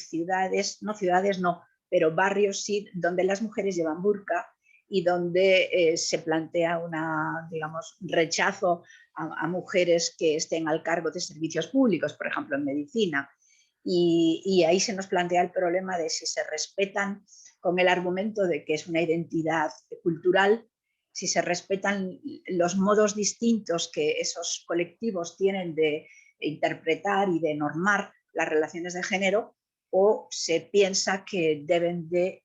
pero barrios sí, donde las mujeres llevan burka y donde se plantea rechazo a mujeres que estén al cargo de servicios públicos, por ejemplo, en medicina. Y ahí se nos plantea el problema de si se respetan, con el argumento de que es una identidad cultural, si se respetan los modos distintos que esos colectivos tienen de interpretar y de normar las relaciones de género, o se piensa que deben de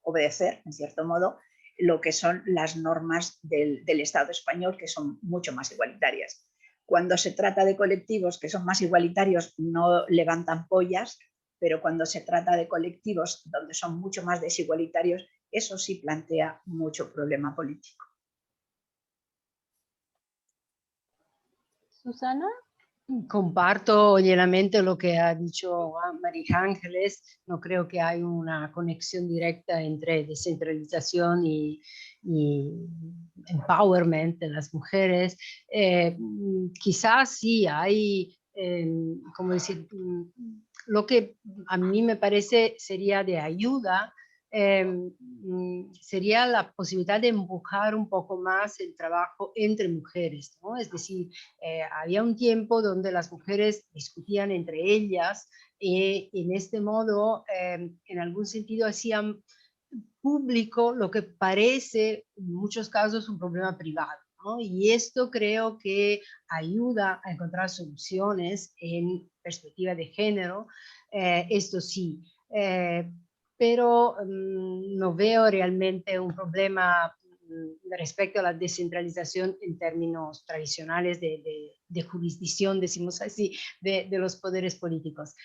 obedecer, en cierto modo, lo que son las normas del Estado español, que son mucho más igualitarias. Cuando se trata de colectivos que son más igualitarios no levantan pollas, pero cuando se trata de colectivos donde son mucho más desigualitarios, eso sí plantea mucho problema político. Susana. Comparto llenamente lo que ha dicho María Ángeles. No creo que hay una conexión directa entre descentralización y empowerment de las mujeres. Quizás sí hay, ¿cómo decir? Lo que a mí me parece sería de ayuda sería la posibilidad de empujar un poco más el trabajo entre mujeres, ¿no? Es decir, había un tiempo donde las mujeres discutían entre ellas y en este modo, en algún sentido, hacían público lo que parece en muchos casos un problema privado, ¿no? Y esto creo que ayuda a encontrar soluciones en perspectiva de género, esto sí. Pero no veo realmente un problema respecto a la descentralización en términos tradicionales de jurisdicción, decimos así, de los poderes políticos.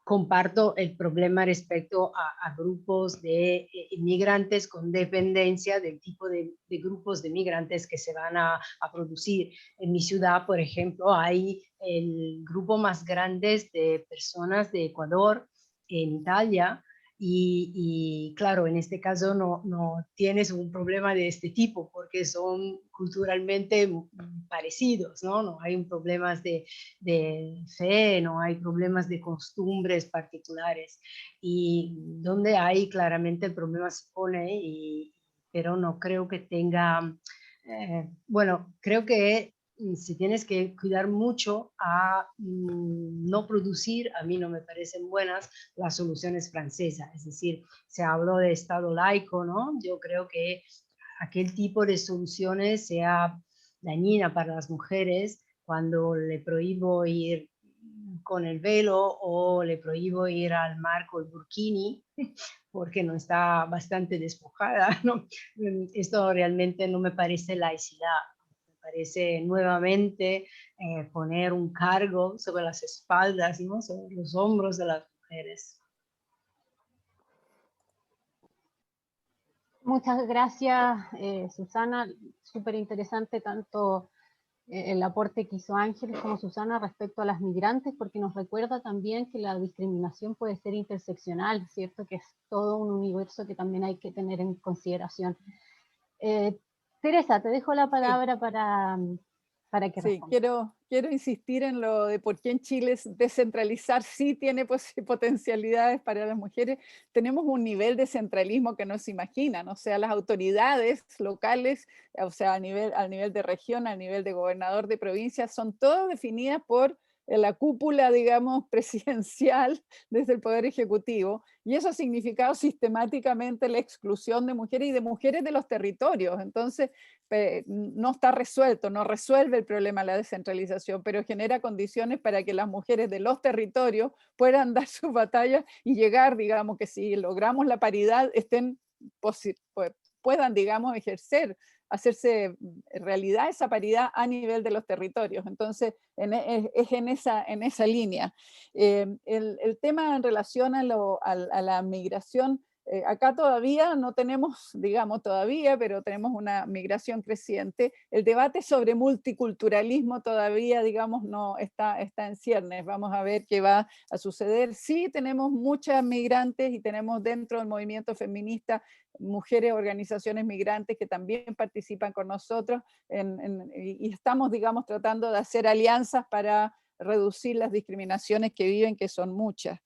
Comparto el problema respecto a grupos de inmigrantes con dependencia del tipo de grupos de migrantes que se van a producir. En mi ciudad, por ejemplo, hay el grupo más grande de personas de Ecuador en Italia, y claro, en este caso no tienes un problema de este tipo porque son culturalmente parecidos, ¿no? No hay problemas de fe, no hay problemas de costumbres particulares. Y donde hay claramente el problema se pone, pero no creo que tenga, bueno, creo que si tienes que cuidar mucho a no producir, a mí no me parecen buenas las soluciones francesas, es decir, se habló de Estado laico, ¿no? Yo creo que aquel tipo de soluciones sea dañina para las mujeres cuando le prohíbo ir con el velo o le prohíbo ir al mar con el burkini porque no está bastante despojada, ¿no? Esto realmente no me parece laicidad. Parece nuevamente poner un cargo sobre las espaldas, ¿no? Sobre los hombros de las mujeres. Muchas gracias, Susana. Súper interesante tanto el aporte que hizo Ángeles como Susana respecto a las migrantes, porque nos recuerda también que la discriminación puede ser interseccional, ¿cierto? Que es todo un universo que también hay que tener en consideración. Teresa, te dejo la palabra para que respondas. Quiero insistir en lo de por qué en Chile descentralizar sí tiene potencialidades para las mujeres. Tenemos un nivel de centralismo que no se imaginan, o sea, las autoridades locales, o sea, al nivel de región, al nivel de gobernador de provincia, son todas definidas por la cúpula, digamos, presidencial desde el Poder Ejecutivo, y eso ha significado sistemáticamente la exclusión de mujeres y de mujeres de los territorios. Entonces, no está resuelto, no resuelve el problema de la descentralización, pero genera condiciones para que las mujeres de los territorios puedan dar sus batallas y llegar, digamos, que si logramos la paridad, puedan, digamos, hacerse realidad esa paridad a nivel de los territorios. Entonces, es en esa línea. El tema en relación a la migración, acá todavía no tenemos, digamos todavía, pero tenemos una migración creciente. El debate sobre multiculturalismo todavía, digamos, no está en ciernes. Vamos a ver qué va a suceder. Sí tenemos muchas migrantes y tenemos dentro del movimiento feminista mujeres, organizaciones migrantes que también participan con nosotros y estamos, digamos, tratando de hacer alianzas para reducir las discriminaciones que viven, que son muchas.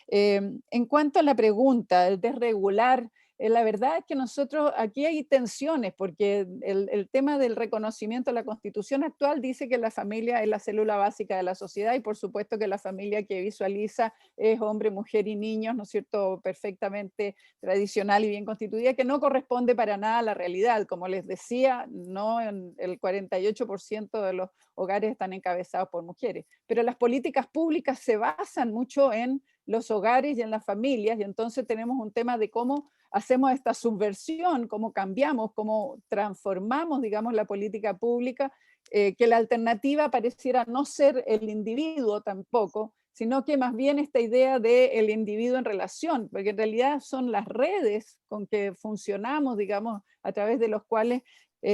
En cuanto a la pregunta, el desregular, la verdad es que nosotros, aquí hay tensiones, porque el tema del reconocimiento, la Constitución actual dice que la familia es la célula básica de la sociedad, y por supuesto que la familia que visualiza es hombre, mujer y niños, ¿no es cierto?, perfectamente tradicional y bien constituida, que no corresponde para nada a la realidad. Como les decía, no el 48% de los hogares están encabezados por mujeres, pero las políticas públicas se basan mucho en los hogares y en las familias, y entonces tenemos un tema de cómo hacemos esta subversión, cómo cambiamos, cómo transformamos, digamos, la política pública, que la alternativa pareciera no ser el individuo tampoco, sino que más bien esta idea del individuo en relación, porque en realidad son las redes con que funcionamos, digamos, a través de los cuales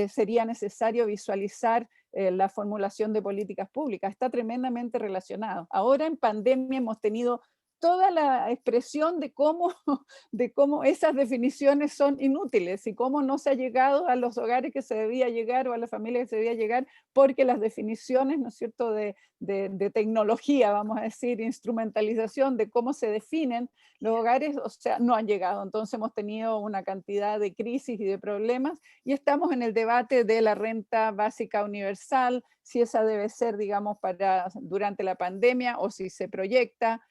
sería necesario visualizar la formulación de políticas públicas. Está tremendamente relacionado. Ahora en pandemia hemos tenido toda la expresión de cómo esas definiciones son inútiles y cómo no se ha llegado a los hogares que se debía llegar o a las familias que se debía llegar, porque las definiciones, ¿no es cierto?, de tecnología, vamos a decir, instrumentalización de cómo se definen los hogares, o sea, no han llegado. Entonces hemos tenido una cantidad de crisis y de problemas, y estamos en el debate de la renta básica universal, si esa debe ser, digamos, durante la pandemia o si se proyecta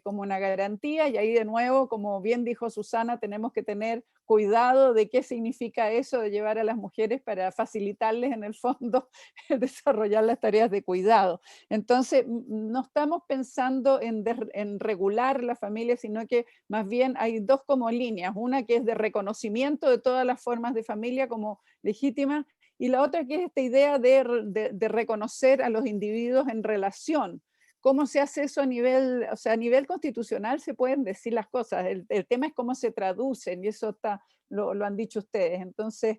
como una garantía. Y ahí de nuevo, como bien dijo Susana, tenemos que tener cuidado de qué significa eso de llevar a las mujeres para facilitarles en el fondo desarrollar las tareas de cuidado. Entonces, no estamos pensando en regular la familia, sino que más bien hay dos como líneas, una que es de reconocimiento de todas las formas de familia como legítimas, y la otra que es esta idea de reconocer a los individuos en relación. ¿Cómo se hace eso a nivel, o sea, a nivel constitucional se pueden decir las cosas, el tema es cómo se traducen, y eso lo han dicho ustedes. Entonces,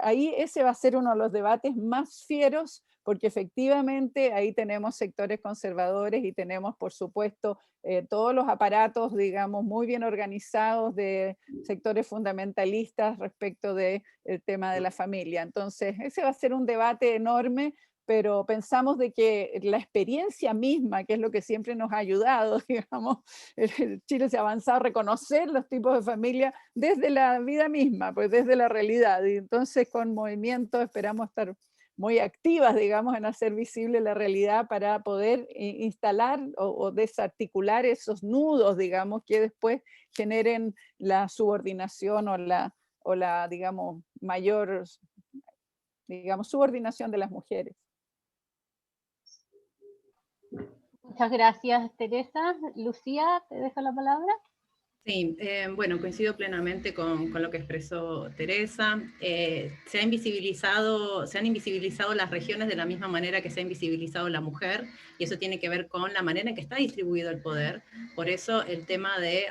ahí ese va a ser uno de los debates más fieros, porque efectivamente ahí tenemos sectores conservadores y tenemos, por supuesto, todos los aparatos, digamos, muy bien organizados de sectores fundamentalistas respecto del tema de la familia. Entonces, ese va a ser un debate enorme, pero pensamos de que la experiencia misma, que es lo que siempre nos ha ayudado, digamos, Chile se ha avanzado a reconocer los tipos de familia desde la vida misma, pues desde la realidad, y entonces con movimientos esperamos estar muy activas, digamos, en hacer visible la realidad para poder instalar o desarticular esos nudos, digamos, que después generen la subordinación o la digamos, mayor, digamos, subordinación de las mujeres. Muchas gracias, Teresa. Lucía, te dejo la palabra. Sí, bueno, coincido plenamente con lo que expresó Teresa. Se han invisibilizado las regiones de la misma manera que se ha invisibilizado la mujer, y eso tiene que ver con la manera en que está distribuido el poder. Por eso el tema de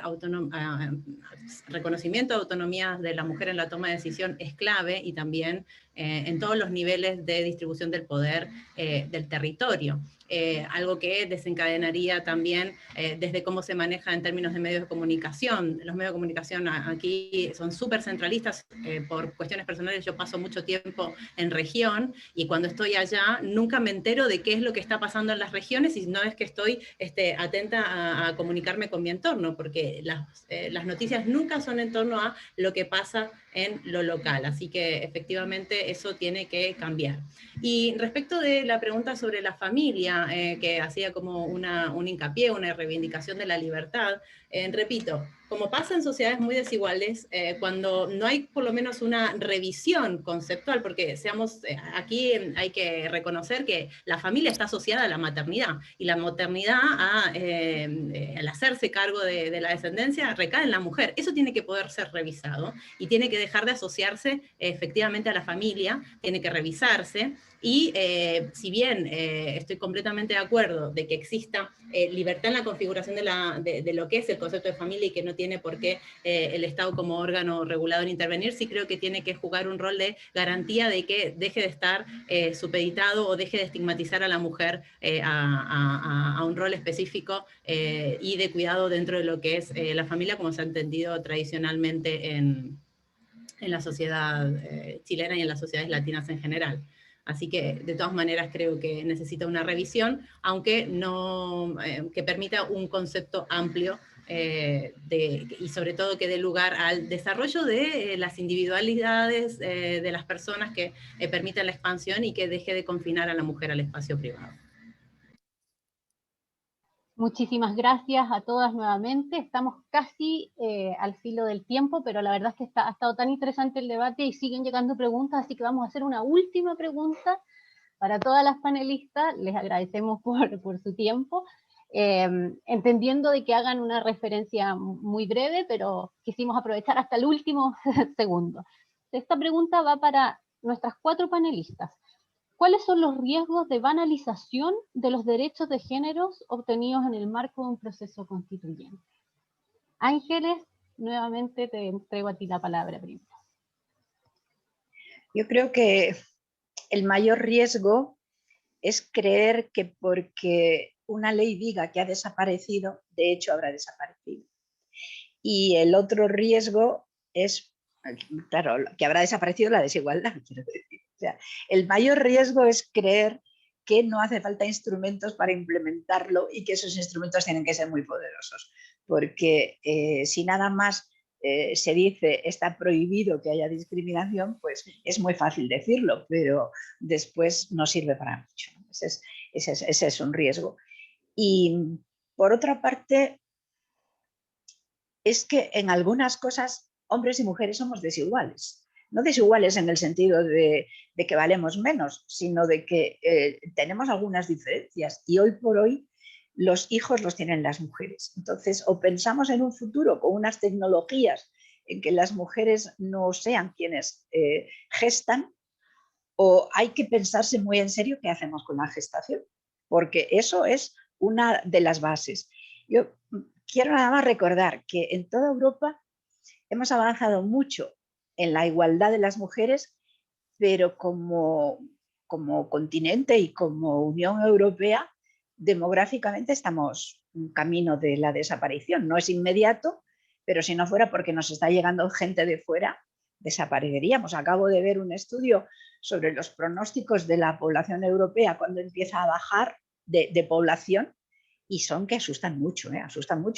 reconocimiento de autonomía de la mujer en la toma de decisión es clave, y también en todos los niveles de distribución del poder del territorio. Algo que desencadenaría también desde cómo se maneja en términos de medios de comunicación. Los medios de comunicación aquí son súper centralistas por cuestiones personales. Yo paso mucho tiempo en región, y cuando estoy allá nunca me entero de qué es lo que está pasando en las regiones, y no es que estoy atenta a comunicarme con mi entorno, porque las noticias nunca son en torno a lo que pasa en lo local. Así que efectivamente eso tiene que cambiar. Y respecto de la pregunta sobre la familia, que hacía como un hincapié, una reivindicación de la libertad, repito, como pasa en sociedades muy desiguales, cuando no hay por lo menos una revisión conceptual, porque aquí hay que reconocer que la familia está asociada a la maternidad, y la maternidad al hacerse cargo de la descendencia recae en la mujer. Eso tiene que poder ser revisado, y tiene que dejar de asociarse efectivamente a la familia, tiene que revisarse. Y si bien estoy completamente de acuerdo de que exista libertad en la configuración de lo que es el concepto de familia, y que no tiene por qué el Estado como órgano regulador intervenir, sí creo que tiene que jugar un rol de garantía de que deje de estar supeditado o deje de estigmatizar a la mujer a un rol específico y de cuidado dentro de lo que es la familia, como se ha entendido tradicionalmente en la sociedad chilena y en las sociedades latinas en general. Así que, de todas maneras, creo que necesita una revisión, aunque no, que permita un concepto amplio y sobre todo que dé lugar al desarrollo de las individualidades de las personas, que permitan la expansión y que deje de confinar a la mujer al espacio privado. Muchísimas gracias a todas nuevamente. Estamos casi al filo del tiempo, pero la verdad es que ha estado tan interesante el debate y siguen llegando preguntas, así que vamos a hacer una última pregunta para todas las panelistas. Les agradecemos por su tiempo, entendiendo de que hagan una referencia muy breve, pero quisimos aprovechar hasta el último segundo. Esta pregunta va para nuestras 4 panelistas. ¿Cuáles son los riesgos de banalización de los derechos de géneros obtenidos en el marco de un proceso constituyente? Ángeles, nuevamente te entrego a ti la palabra primero. Yo creo que el mayor riesgo es creer que porque una ley diga que ha desaparecido, de hecho habrá desaparecido. Y el otro riesgo es, claro, que habrá desaparecido la desigualdad, quiero decir. O sea, el mayor riesgo es creer que no hace falta instrumentos para implementarlo, y que esos instrumentos tienen que ser muy poderosos. Porque si nada más se dice está prohibido que haya discriminación, pues es muy fácil decirlo, pero después no sirve para mucho. Ese es un riesgo. Y por otra parte, es que en algunas cosas hombres y mujeres somos desiguales. No desiguales en el sentido de que valemos menos, sino de que tenemos algunas diferencias, y hoy por hoy los hijos los tienen las mujeres. Entonces, o pensamos en un futuro con unas tecnologías en que las mujeres no sean quienes gestan, o hay que pensarse muy en serio qué hacemos con la gestación, porque eso es una de las bases. Yo quiero nada más recordar que en toda Europa hemos avanzado mucho en la igualdad de las mujeres, pero como como continente y como Unión Europea, demográficamente estamos en camino de la desaparición. No es inmediato, pero si no fuera porque nos está llegando gente de fuera, desapareceríamos. Acabo de ver un estudio sobre los pronósticos de la población europea cuando empieza a bajar de población, y son que asustan mucho,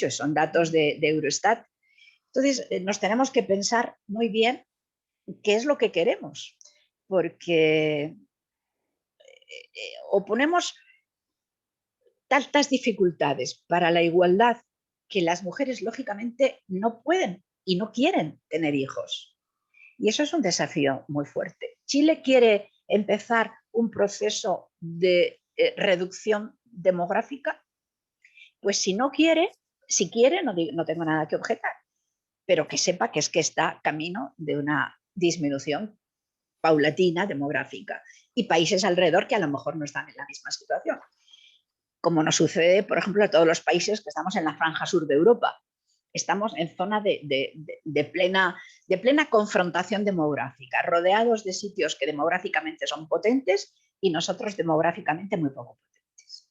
son datos de Eurostat. Entonces, nos tenemos que pensar muy bien qué es lo que queremos, porque o ponemos tantas dificultades para la igualdad que las mujeres lógicamente no pueden y no quieren tener hijos. Y eso es un desafío muy fuerte. Chile quiere empezar un proceso de reducción demográfica. Pues si no quiere, si quiere, no tengo nada que objetar, pero que sepa que es que está camino de una disminución paulatina demográfica, y países alrededor que a lo mejor no están en la misma situación, como nos sucede, por ejemplo, a todos los países que estamos en la franja sur de Europa. Estamos en zona de plena confrontación demográfica, rodeados de sitios que demográficamente son potentes y nosotros demográficamente muy poco potentes.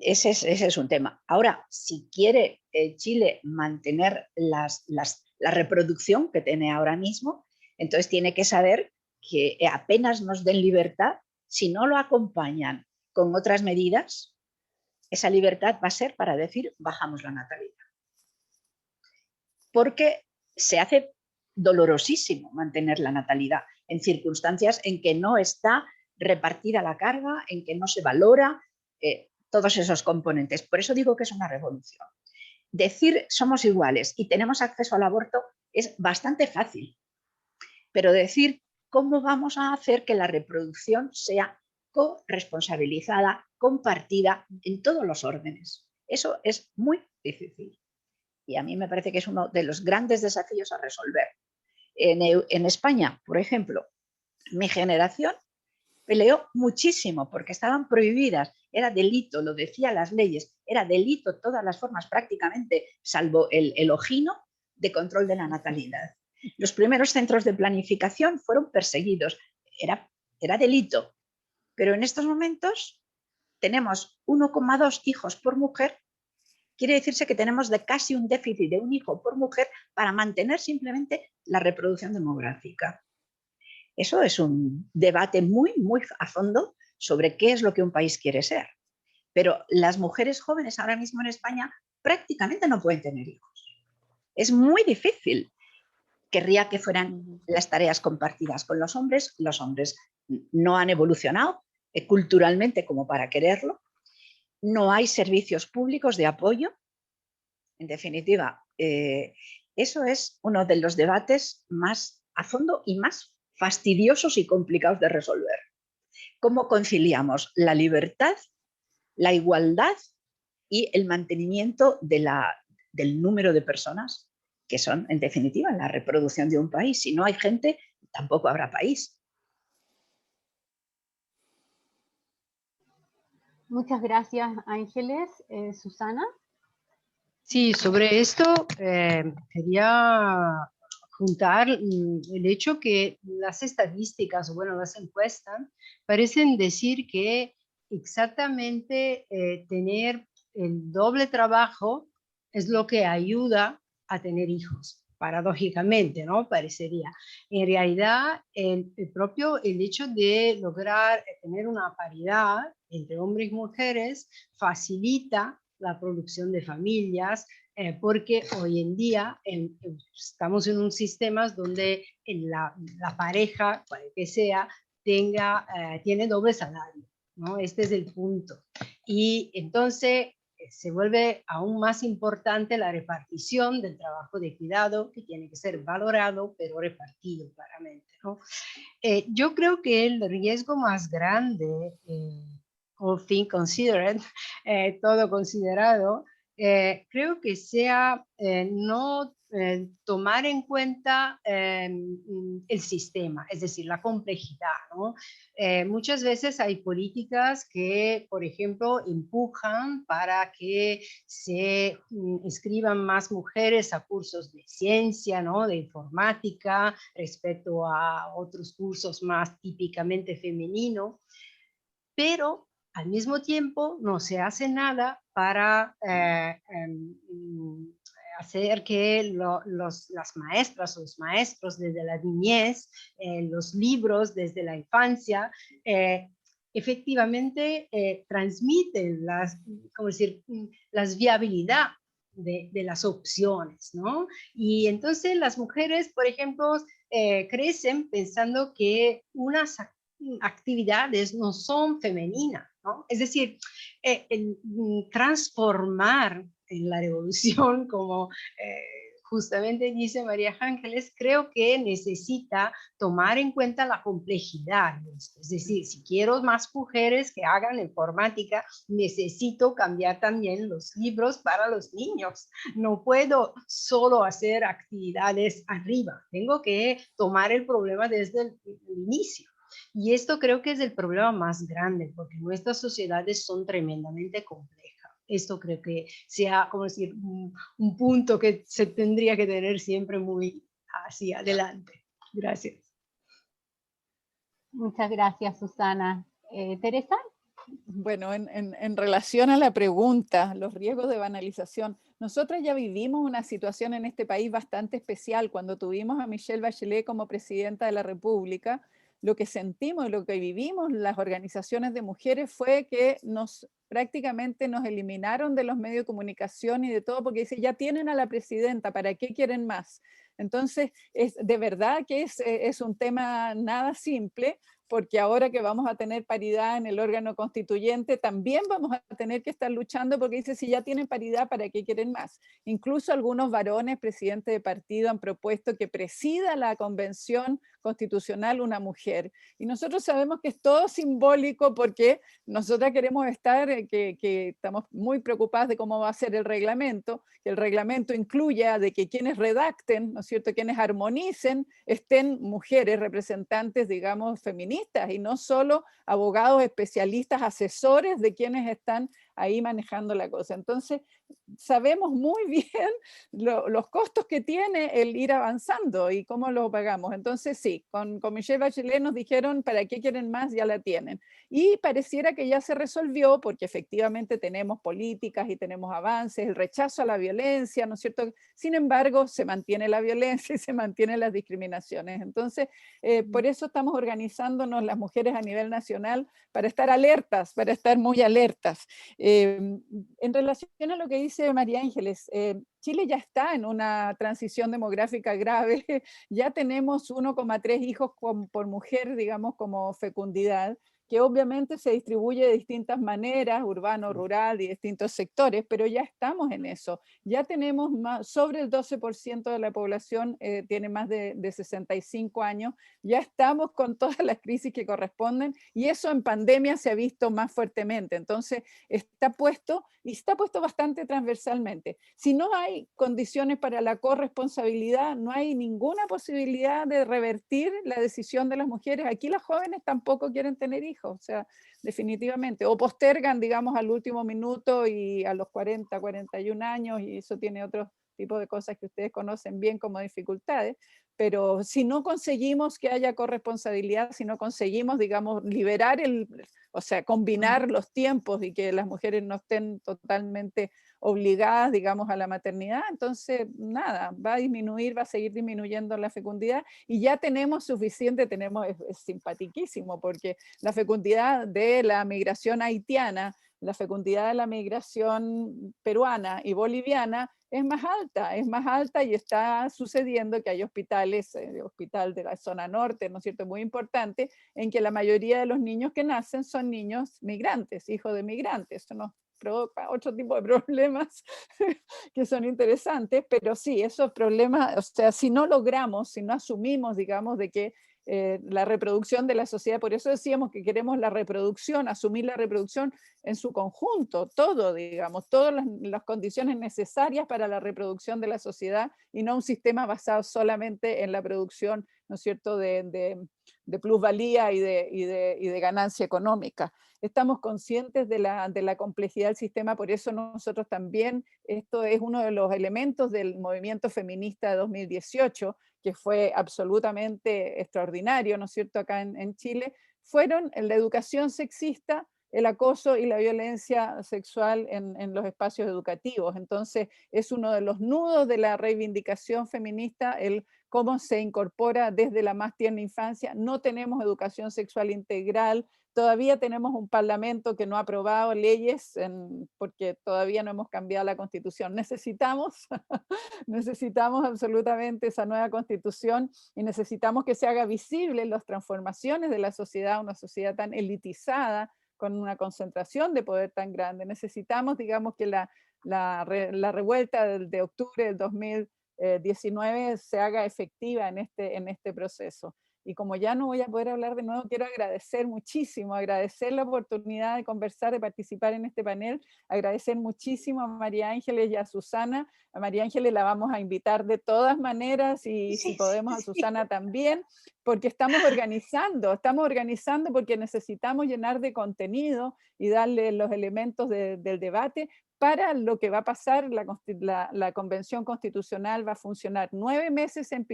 Ese es un tema. Ahora, si quiere Chile mantener la reproducción que tiene ahora mismo, entonces tiene que saber que apenas nos den libertad, si no lo acompañan con otras medidas, esa libertad va a ser para decir bajamos la natalidad. Porque se hace dolorosísimo mantener la natalidad en circunstancias en que no está repartida la carga, en que no se valora todos esos componentes. Por eso digo que es una revolución. Decir somos iguales y tenemos acceso al aborto es bastante fácil, pero decir cómo vamos a hacer que la reproducción sea corresponsabilizada, compartida en todos los órdenes. Eso es muy difícil y a mí me parece que es uno de los grandes desafíos a resolver. En España, por ejemplo, mi generación peleó muchísimo porque estaban prohibidas, era delito, lo decían las leyes, era delito todas las formas prácticamente, salvo el ojino, de control de la natalidad. Los primeros centros de planificación fueron perseguidos, era delito, pero en estos momentos tenemos 1,2 hijos por mujer, quiere decirse que tenemos casi un déficit de un hijo por mujer para mantener simplemente la reproducción demográfica. Eso es un debate muy a fondo sobre qué es lo que un país quiere ser. Pero las mujeres jóvenes ahora mismo en España prácticamente no pueden tener hijos. Es muy difícil. Querría que fueran las tareas compartidas con los hombres. Los hombres no han evolucionado culturalmente como para quererlo. No hay servicios públicos de apoyo. En definitiva, eso es uno de los debates más a fondo y más fastidiosos y complicados de resolver. ¿Cómo conciliamos la libertad, la igualdad y el mantenimiento del número de personas que son, en definitiva, la reproducción de un país? Si no hay gente, tampoco habrá país. Muchas gracias, Ángeles. Susana. Sí, sobre esto quería juntar el hecho que las estadísticas, bueno, las encuestas, parecen decir que exactamente tener el doble trabajo es lo que ayuda a tener hijos, paradójicamente, ¿no? Parecería. En realidad, el hecho de lograr tener una paridad entre hombres y mujeres facilita la producción de familias, porque hoy en día estamos en un sistema donde la pareja, cual que sea, tiene doble salario, ¿no? Este es el punto. Y entonces se vuelve aún más importante la repartición del trabajo de cuidado, que tiene que ser valorado, pero repartido claramente, ¿no? Yo creo que el riesgo más grande, all things considered, todo considerado, creo que sea no tomar en cuenta el sistema, es decir, la complejidad, ¿no? Muchas veces hay políticas que, por ejemplo, empujan para que se inscriban más mujeres a cursos de ciencia, ¿no? De informática, respecto a otros cursos más típicamente femeninos, pero al mismo tiempo no se hace nada para hacer que las maestras o los maestros desde la niñez, los libros desde la infancia, efectivamente transmiten ¿cómo decir? Las viabilidad de las opciones, ¿no? Y entonces las mujeres, por ejemplo, crecen pensando que unas actividades no son femeninas, ¿no? Es decir, transformar en la revolución, como justamente dice María Ángeles, creo que necesita tomar en cuenta la complejidad. Es decir, si quiero más mujeres que hagan informática, necesito cambiar también los libros para los niños. No puedo solo hacer actividades arriba, tengo que tomar el problema desde el inicio. Y esto creo que es el problema más grande, porque nuestras sociedades son tremendamente complejas. Esto creo que sea, como decir, un punto que se tendría que tener siempre muy hacia adelante. Gracias. Muchas gracias, Susana. ¿Teresa? Bueno, en relación a la pregunta, los riesgos de banalización, nosotras ya vivimos una situación en este país bastante especial. Cuando tuvimos a Michelle Bachelet como presidenta de la República, lo que sentimos y lo que vivimos las organizaciones de mujeres fue que prácticamente nos eliminaron de los medios de comunicación y de todo, porque dice, ya tienen a la presidenta, ¿para qué quieren más? Entonces, de verdad que es un tema nada simple, porque ahora que vamos a tener paridad en el órgano constituyente, también vamos a tener que estar luchando, porque dice, si ya tienen paridad, ¿para qué quieren más? Incluso algunos varones, presidentes de partido, han propuesto que presida la convención constitucional una mujer. Y nosotros sabemos que es todo simbólico, porque nosotras queremos estar, que estamos muy preocupadas de cómo va a ser el reglamento, que el reglamento incluya de que quienes redacten, ¿no es cierto?, quienes armonicen, estén mujeres representantes, digamos, feministas, y no solo abogados especialistas, asesores de quienes están ahí manejando la cosa. Entonces, sabemos muy bien los costos que tiene el ir avanzando y cómo lo pagamos. Entonces, sí, con Michelle Bachelet nos dijeron, ¿para qué quieren más? Ya la tienen. Y pareciera que ya se resolvió, porque efectivamente tenemos políticas y tenemos avances, el rechazo a la violencia, ¿no es cierto? Sin embargo, se mantiene la violencia y se mantienen las discriminaciones. Entonces, por eso estamos organizándonos las mujeres a nivel nacional para estar alertas, para estar muy alertas. En relación a lo que dice María Ángeles, Chile ya está en una transición demográfica grave, ya tenemos 1,3 hijos por mujer, digamos, como fecundidad, que obviamente se distribuye de distintas maneras, urbano, rural y distintos sectores, pero ya estamos en eso. Ya tenemos sobre el 12% de la población tiene más de 65 años, ya estamos con todas las crisis que corresponden, y eso en pandemia se ha visto más fuertemente. Entonces está puesto, y está puesto bastante transversalmente. Si no hay condiciones para la corresponsabilidad, no hay ninguna posibilidad de revertir la decisión de las mujeres. Aquí las jóvenes tampoco quieren tener hijos, o sea, definitivamente, o postergan, digamos, al último minuto y a los 40, 41 años, y eso tiene otro tipo de cosas que ustedes conocen bien como dificultades, pero si no conseguimos que haya corresponsabilidad, si no conseguimos, digamos, liberar o sea, combinar los tiempos y que las mujeres no estén totalmente obligadas, digamos, a la maternidad, entonces nada, va a disminuir, va a seguir disminuyendo la fecundidad, y ya tenemos suficiente, es simpaticísimo, porque la fecundidad de la migración haitiana, la fecundidad de la migración peruana y boliviana es más alta, y está sucediendo que hay hospitales, hospital de la zona norte, ¿no es cierto?, muy importante, en que la mayoría de los niños que nacen son niños migrantes, hijos de migrantes. Esto nos provoca otro tipo de problemas que son interesantes, pero sí, esos problemas, o sea, si no logramos, si no asumimos, digamos, de que la reproducción de la sociedad. Por eso decíamos que queremos la reproducción, asumir la reproducción en su conjunto, todo, digamos, todas las condiciones necesarias para la reproducción de la sociedad y no un sistema basado solamente en la producción, ¿no es cierto?, de plusvalía y de ganancia económica. Estamos conscientes de la complejidad del sistema, por eso nosotros también, esto es uno de los elementos del movimiento feminista de 2018, que fue absolutamente extraordinario, ¿no es cierto?, acá en Chile, fueron la educación sexista, el acoso y la violencia sexual en los espacios educativos. Entonces, es uno de los nudos de la reivindicación feminista, el cómo se incorpora desde la más tierna infancia. No tenemos educación sexual integral, todavía tenemos un parlamento que no ha aprobado leyes porque todavía no hemos cambiado la constitución. Necesitamos, necesitamos absolutamente esa nueva constitución y necesitamos que se haga visible las transformaciones de la sociedad, una sociedad tan elitizada, con una concentración de poder tan grande. Necesitamos, digamos, que la revuelta de octubre del 2019 se haga efectiva en este proceso. Y como ya no voy a poder hablar de nuevo, quiero agradecer muchísimo, agradecer la oportunidad de conversar, de participar en este panel, agradecer muchísimo a María Ángeles y a Susana. A María Ángeles la vamos a invitar de todas maneras y si podemos a Susana también, porque estamos organizando porque necesitamos llenar de contenido y darle los elementos del debate para lo que va a pasar. La Convención Constitucional va a funcionar 9 meses en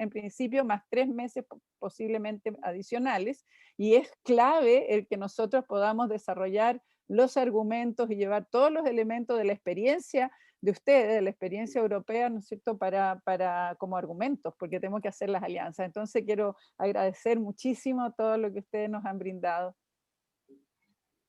principio, más 3 meses posiblemente adicionales, y es clave el que nosotros podamos desarrollar los argumentos y llevar todos los elementos de la experiencia de ustedes, de la experiencia europea, ¿no es cierto?, como argumentos, porque tenemos que hacer las alianzas. Entonces quiero agradecer muchísimo todo lo que ustedes nos han brindado.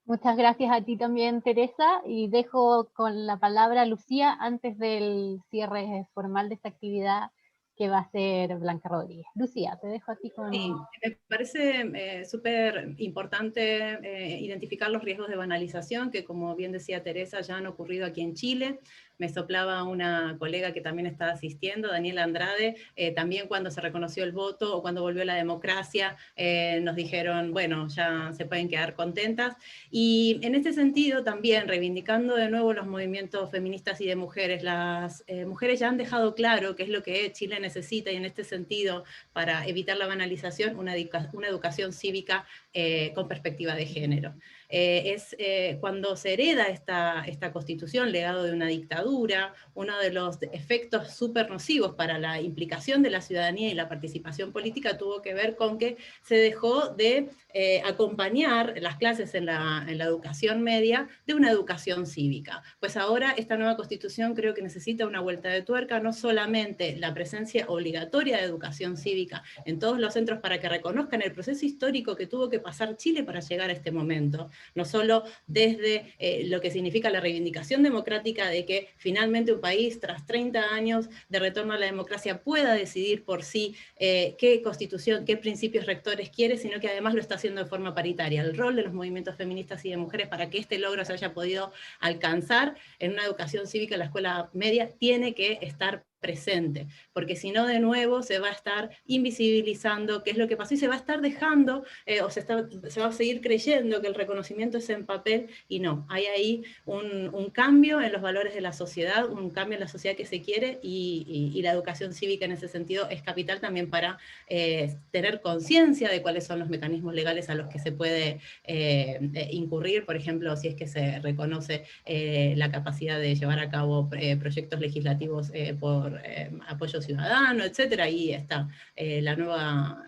Muchas gracias a ti también, Teresa, y dejo con la palabra a Lucía antes del cierre formal de esta actividad que va a ser Blanca Rodríguez. Lucía, te dejo a ti con... Sí, me parece súper importante identificar los riesgos de banalización, que como bien decía Teresa, ya han ocurrido aquí en Chile. Me soplaba una colega que también está asistiendo, Daniela Andrade, también cuando se reconoció el voto o cuando volvió la democracia, nos dijeron, bueno, ya se pueden quedar contentas. Y en este sentido también, reivindicando de nuevo los movimientos feministas y de mujeres, las mujeres ya han dejado claro qué es lo que Chile necesita, y en este sentido, para evitar la banalización, una educación cívica con perspectiva de género. Cuando se hereda esta constitución, legado de una dictadura, uno de los efectos súper nocivos para la implicación de la ciudadanía y la participación política tuvo que ver con que se dejó de acompañar las clases en la educación media de una educación cívica. Pues ahora esta nueva constitución creo que necesita una vuelta de tuerca, no solamente la presencia obligatoria de educación cívica en todos los centros para que reconozcan el proceso histórico que tuvo que pasar Chile para llegar a este momento, no solo desde lo que significa la reivindicación democrática de que finalmente un país, tras 30 años de retorno a la democracia, pueda decidir por sí qué constitución, qué principios rectores quiere, sino que además lo está haciendo de forma paritaria. El rol de los movimientos feministas y de mujeres para que este logro se haya podido alcanzar en una educación cívica en la escuela media tiene que estar presente, porque si no, de nuevo, se va a estar invisibilizando qué es lo que pasó y se va a estar dejando, se va a seguir creyendo que el reconocimiento es en papel, y no, hay ahí un cambio en los valores de la sociedad, un cambio en la sociedad que se quiere, y la educación cívica en ese sentido es capital también para tener conciencia de cuáles son los mecanismos legales a los que se puede incurrir, por ejemplo, si es que se reconoce la capacidad de llevar a cabo proyectos legislativos por apoyo ciudadano, etcétera. Ahí está la nueva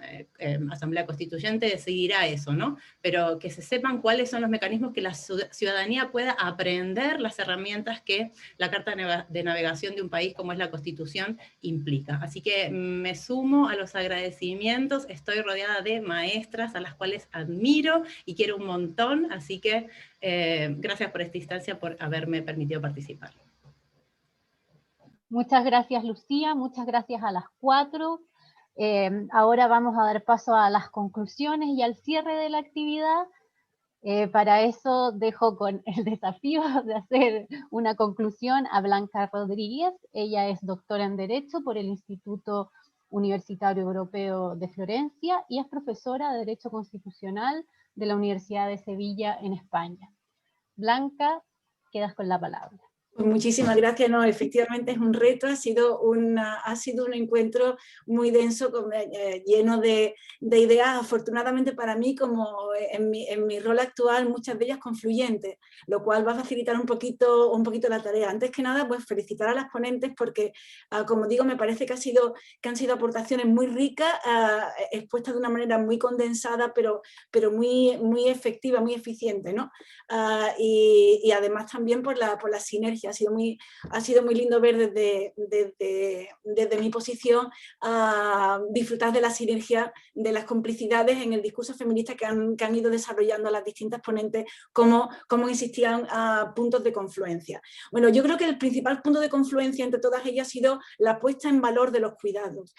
Asamblea Constituyente, seguirá eso, ¿no? Pero que se sepan cuáles son los mecanismos que la ciudadanía pueda aprender, las herramientas que la Carta de Navegación de un país como es la Constitución implica. Así que me sumo a los agradecimientos, estoy rodeada de maestras a las cuales admiro y quiero un montón, así que gracias por esta instancia, por haberme permitido participar. Muchas gracias, Lucía, muchas gracias a las 4. Ahora vamos a dar paso a las conclusiones y al cierre de la actividad. Para eso dejo con el desafío de hacer una conclusión a Blanca Rodríguez. Ella es doctora en Derecho por el Instituto Universitario Europeo de Florencia y es profesora de Derecho Constitucional de la Universidad de Sevilla en España. Blanca, quedas con la palabra. Pues muchísimas gracias, no, efectivamente es un reto, ha sido un encuentro muy denso, lleno de ideas, afortunadamente para mí, como en mi rol actual, muchas de ellas confluyentes, lo cual va a facilitar un poquito la tarea. Antes que nada, pues felicitar a las ponentes porque, como digo, me parece que han sido aportaciones muy ricas, expuestas de una manera muy condensada, pero muy efectiva, muy eficiente, ¿no? Y además también por la sinergia. Ha sido muy lindo ver desde mi posición disfrutar de la sinergia, de las complicidades en el discurso feminista que han ido desarrollando las distintas ponentes, cómo existían puntos de confluencia. Bueno, yo creo que el principal punto de confluencia entre todas ellas ha sido la puesta en valor de los cuidados.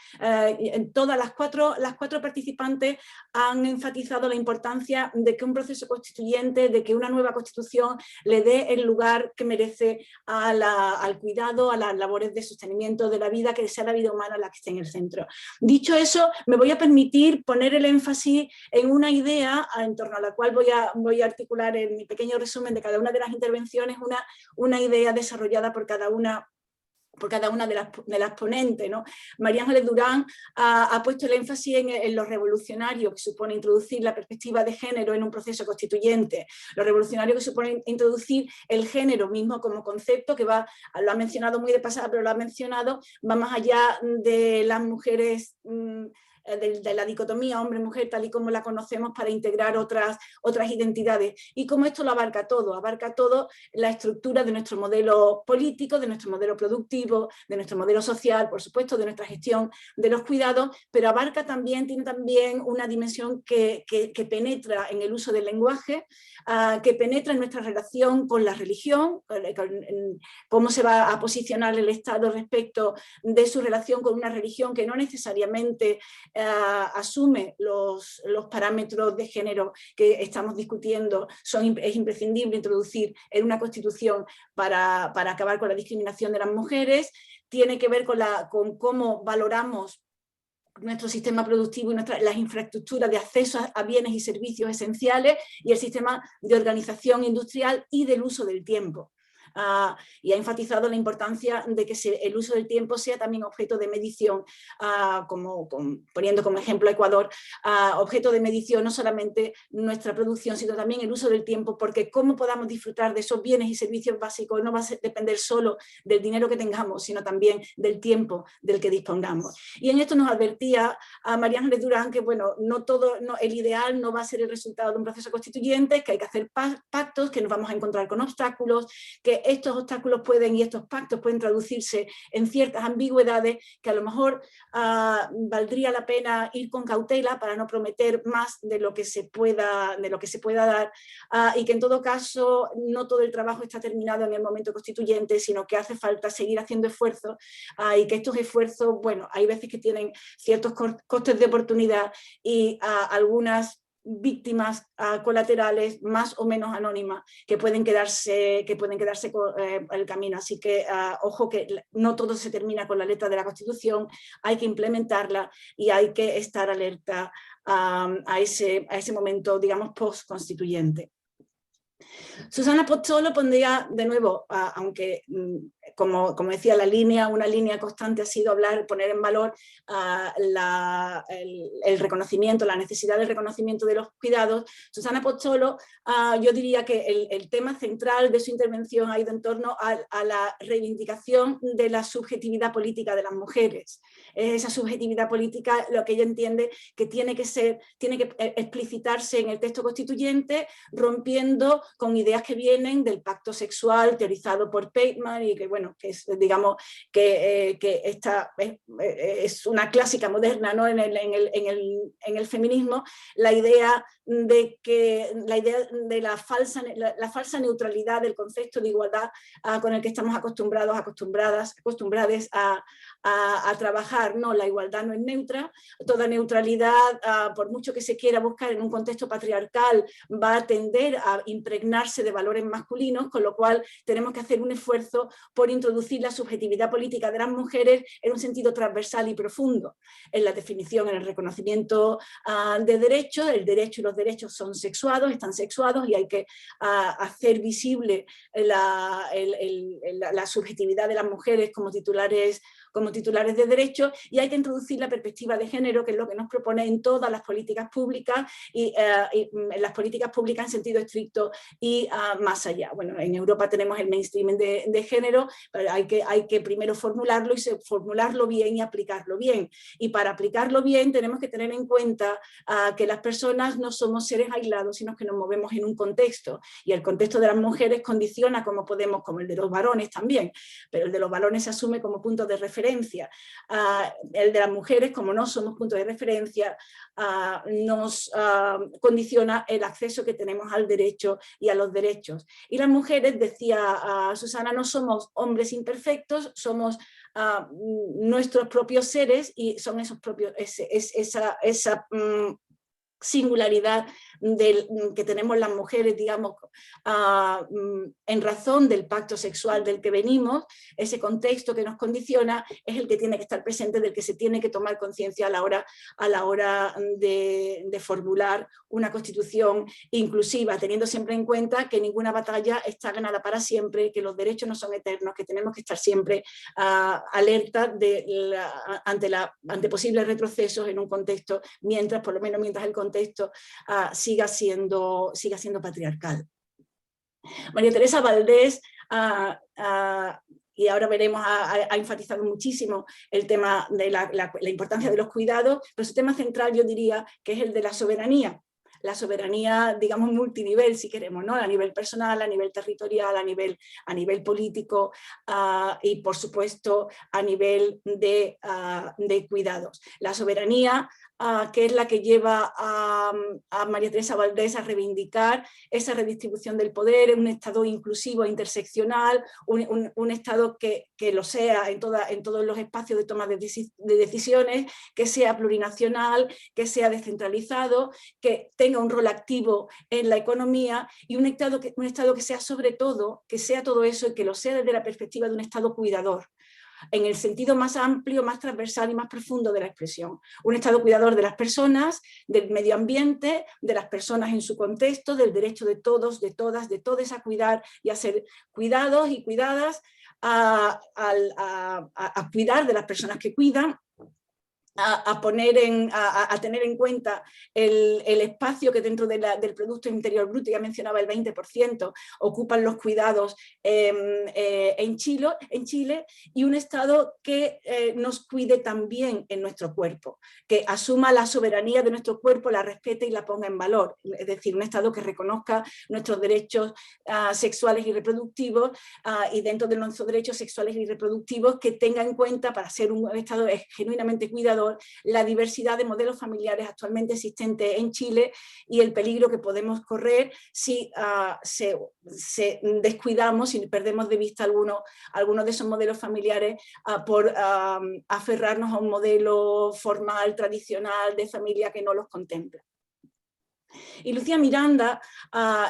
Todas las cuatro participantes han enfatizado la importancia de que un proceso constituyente, de que una nueva constitución le dé el lugar que merece al cuidado, a las labores de sostenimiento de la vida, que sea la vida humana la que esté en el centro. Dicho eso, me voy a permitir poner el énfasis en una idea en torno a la cual voy a articular en mi pequeño resumen de cada una de las intervenciones una idea desarrollada por cada una de las ponentes, ¿no? María Ángeles Durán ha puesto el énfasis en lo revolucionario que supone introducir la perspectiva de género en un proceso constituyente, lo revolucionario que supone introducir el género mismo como concepto, que lo ha mencionado muy de pasada, pero lo ha mencionado, va más allá de las mujeres, de la dicotomía hombre-mujer tal y como la conocemos, para integrar otras identidades, y como esto lo abarca todo la estructura de nuestro modelo político, de nuestro modelo productivo, de nuestro modelo social, por supuesto, de nuestra gestión de los cuidados, pero tiene también una dimensión que penetra en el uso del lenguaje, que penetra en nuestra relación con la religión, en cómo se va a posicionar el Estado respecto de su relación con una religión que no necesariamente asume los parámetros de género que estamos discutiendo. Es imprescindible introducir en una constitución para acabar con la discriminación de las mujeres. Tiene que ver con cómo valoramos nuestro sistema productivo y las infraestructuras de acceso a bienes y servicios esenciales, y el sistema de organización industrial y del uso del tiempo. Y ha enfatizado la importancia de que el uso del tiempo sea también objeto de medición, poniendo como ejemplo a Ecuador, objeto de medición no solamente nuestra producción, sino también el uso del tiempo, porque cómo podamos disfrutar de esos bienes y servicios básicos no va a depender solo del dinero que tengamos, sino también del tiempo del que dispongamos. Y en esto nos advertía a María Ángeles Durán que, bueno, el ideal no va a ser el resultado de un proceso constituyente, que hay que hacer pactos, que nos vamos a encontrar con obstáculos, que estos obstáculos y estos pactos pueden traducirse en ciertas ambigüedades, que a lo mejor valdría la pena ir con cautela para no prometer más de lo que se pueda dar, y que en todo caso no todo el trabajo está terminado en el momento constituyente, sino que hace falta seguir haciendo esfuerzos, y que estos esfuerzos, bueno, hay veces que tienen ciertos costes de oportunidad, y algunas víctimas colaterales más o menos anónimas que pueden quedarse con el camino. Así que ojo, que no todo se termina con la letra de la Constitución, hay que implementarla y hay que estar alerta a ese momento, digamos, post-constituyente. Susana Pozzolo pondría de nuevo, aunque como decía, una línea constante ha sido poner en valor el reconocimiento, la necesidad del reconocimiento de los cuidados. Susana Pozzolo, yo diría que el tema central de su intervención ha ido en torno a la reivindicación de la subjetividad política de las mujeres. Esa subjetividad política, lo que ella entiende que tiene que explicitarse en el texto constituyente, rompiendo con ideas que vienen del pacto sexual teorizado por Pateman, y que, bueno, que es, digamos, que esta es una clásica moderna, ¿no? en el feminismo, la idea de la falsa neutralidad del concepto de igualdad con el que estamos acostumbradas a trabajar. No, la igualdad no es neutra, toda neutralidad, por mucho que se quiera buscar en un contexto patriarcal, va a tender a impregnarse de valores masculinos, con lo cual tenemos que hacer un esfuerzo por introducir la subjetividad política de las mujeres en un sentido transversal y profundo, en la definición, en el reconocimiento de derechos. El derecho y los derechos son sexuados, están sexuados, y hay que hacer visible la subjetividad de las mujeres como titulares de derechos, y hay que introducir la perspectiva de género, que es lo que nos propone en todas las políticas públicas, y en las políticas públicas en sentido estricto y más allá. Bueno, en Europa tenemos el mainstreaming de género, pero hay que primero formularlo, y formularlo bien y aplicarlo bien. Y para aplicarlo bien tenemos que tener en cuenta que las personas no somos seres aislados, sino que nos movemos en un contexto, y el contexto de las mujeres condiciona como podemos, como el de los varones también, pero el de los varones se asume como punto de referencia. El de las mujeres, como no somos punto de referencia, nos condiciona el acceso que tenemos al derecho y a los derechos. Y las mujeres, decía Susana, no somos hombres imperfectos, somos nuestros propios seres, y son esos propios, esa singularidad que tenemos las mujeres, digamos, en razón del pacto sexual del que venimos. Ese contexto que nos condiciona es el que tiene que estar presente, del que se tiene que tomar conciencia a la hora de formular una constitución inclusiva, teniendo siempre en cuenta que ninguna batalla está ganada para siempre, que los derechos no son eternos, que tenemos que estar siempre alerta ante posibles retrocesos en un contexto, por lo menos mientras el contexto siga siendo patriarcal. María Teresa Valdés, y ahora veremos, ha enfatizado muchísimo el tema de la importancia de los cuidados, pero su tema central yo diría que es el de la soberanía, digamos, multinivel, si queremos, ¿no? A nivel personal, a nivel territorial, a nivel político, y por supuesto a nivel de cuidados. La soberanía, que es la que lleva a María Teresa Valdés a reivindicar esa redistribución del poder, un Estado inclusivo e interseccional, un Estado que lo sea en todos los espacios de toma de decisiones, que sea plurinacional, que sea descentralizado, que tenga un rol activo en la economía, y un Estado que sea sobre todo, que sea todo eso, y que lo sea desde la perspectiva de un Estado cuidador, en el sentido más amplio, más transversal y más profundo de la expresión. Un Estado cuidador de las personas, del medio ambiente, de las personas en su contexto, del derecho de todos, de todas, de todos a cuidar y a ser cuidados y cuidadas, a cuidar de las personas que cuidan, a tener en cuenta el espacio que dentro del Producto Interior Bruto, ya mencionaba el 20%, ocupan los cuidados en Chile, y un Estado que nos cuide también en nuestro cuerpo, que asuma la soberanía de nuestro cuerpo, la respete y la ponga en valor, es decir, un Estado que reconozca nuestros derechos sexuales y reproductivos, y dentro de nuestros derechos sexuales y reproductivos que tenga en cuenta, para ser un Estado genuinamente cuidador, la diversidad de modelos familiares actualmente existentes en Chile, y el peligro que podemos correr si descuidamos y perdemos de vista algunos de esos modelos familiares por aferrarnos a un modelo formal, tradicional de familia que no los contempla. Y Lucía Miranda,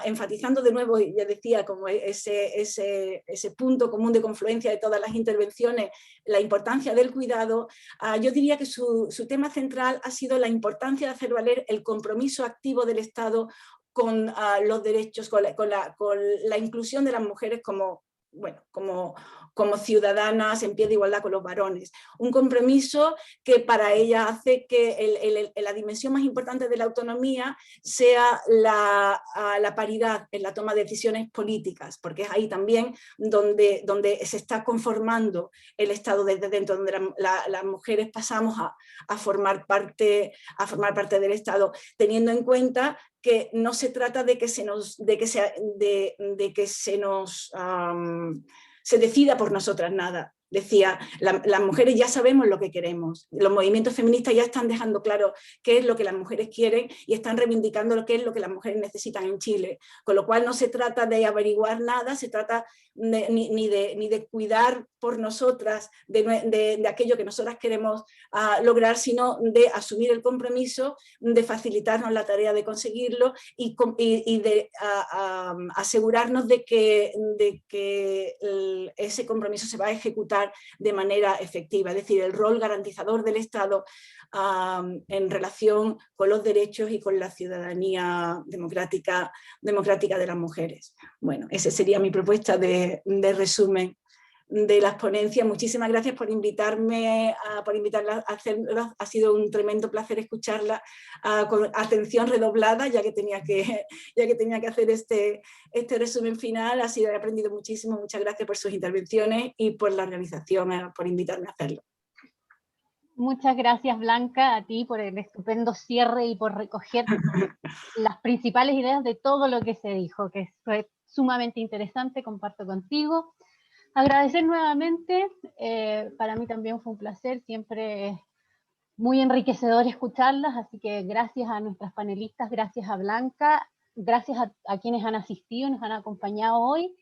enfatizando de nuevo, ya decía, como ese punto común de confluencia de todas las intervenciones, la importancia del cuidado, yo diría que su tema central ha sido la importancia de hacer valer el compromiso activo del Estado con los derechos, con la inclusión de las mujeres como ciudadanas en pie de igualdad con los varones. Un compromiso que para ella hace que la dimensión más importante de la autonomía sea la paridad en la toma de decisiones políticas, porque es ahí también donde se está conformando el Estado desde dentro, donde las mujeres pasamos a formar parte del Estado, teniendo en cuenta que no se trata de que se decida por nosotras nada. decía, las mujeres ya sabemos lo que queremos, los movimientos feministas ya están dejando claro qué es lo que las mujeres quieren y están reivindicando lo que es lo que las mujeres necesitan en Chile, con lo cual no se trata de averiguar nada, se trata ni de cuidar por nosotras de aquello que nosotras queremos lograr, sino de asumir el compromiso, de facilitarnos la tarea de conseguirlo y de asegurarnos de que ese compromiso se va a ejecutar de manera efectiva, es decir, el rol garantizador del Estado en relación con los derechos y con la ciudadanía democrática de las mujeres. Bueno, esa sería mi propuesta de resumen de las ponencias. Muchísimas gracias por invitarme, invitarla a hacerlo. Ha sido un tremendo placer escucharla con atención redoblada, ya que tenía que hacer este resumen final. He aprendido muchísimo. Muchas gracias por sus intervenciones y por la organización, por invitarme a hacerlo. Muchas gracias, Blanca, a ti por el estupendo cierre y por recoger las principales ideas de todo lo que se dijo, que fue sumamente interesante, comparto contigo. Agradecer nuevamente, para mí también fue un placer, siempre es muy enriquecedor escucharlas, así que gracias a nuestras panelistas, gracias a Blanca, gracias a quienes han asistido, nos han acompañado hoy,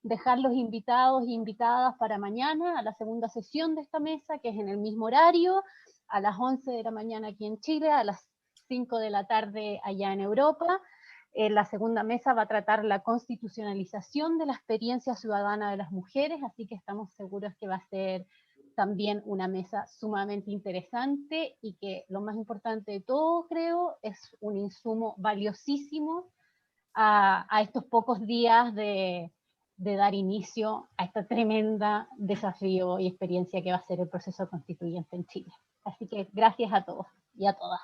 dejar los invitados e invitadas para mañana, a la segunda sesión de esta mesa, que es en el mismo horario, a las 11 de la mañana aquí en Chile, a las 5 de la tarde allá en Europa. La segunda mesa va a tratar la constitucionalización de la experiencia ciudadana de las mujeres, así que estamos seguros que va a ser también una mesa sumamente interesante y que lo más importante de todo, creo, es un insumo valiosísimo a estos pocos días de dar inicio a esta tremenda desafío y experiencia que va a ser el proceso constituyente en Chile. Así que gracias a todos y a todas.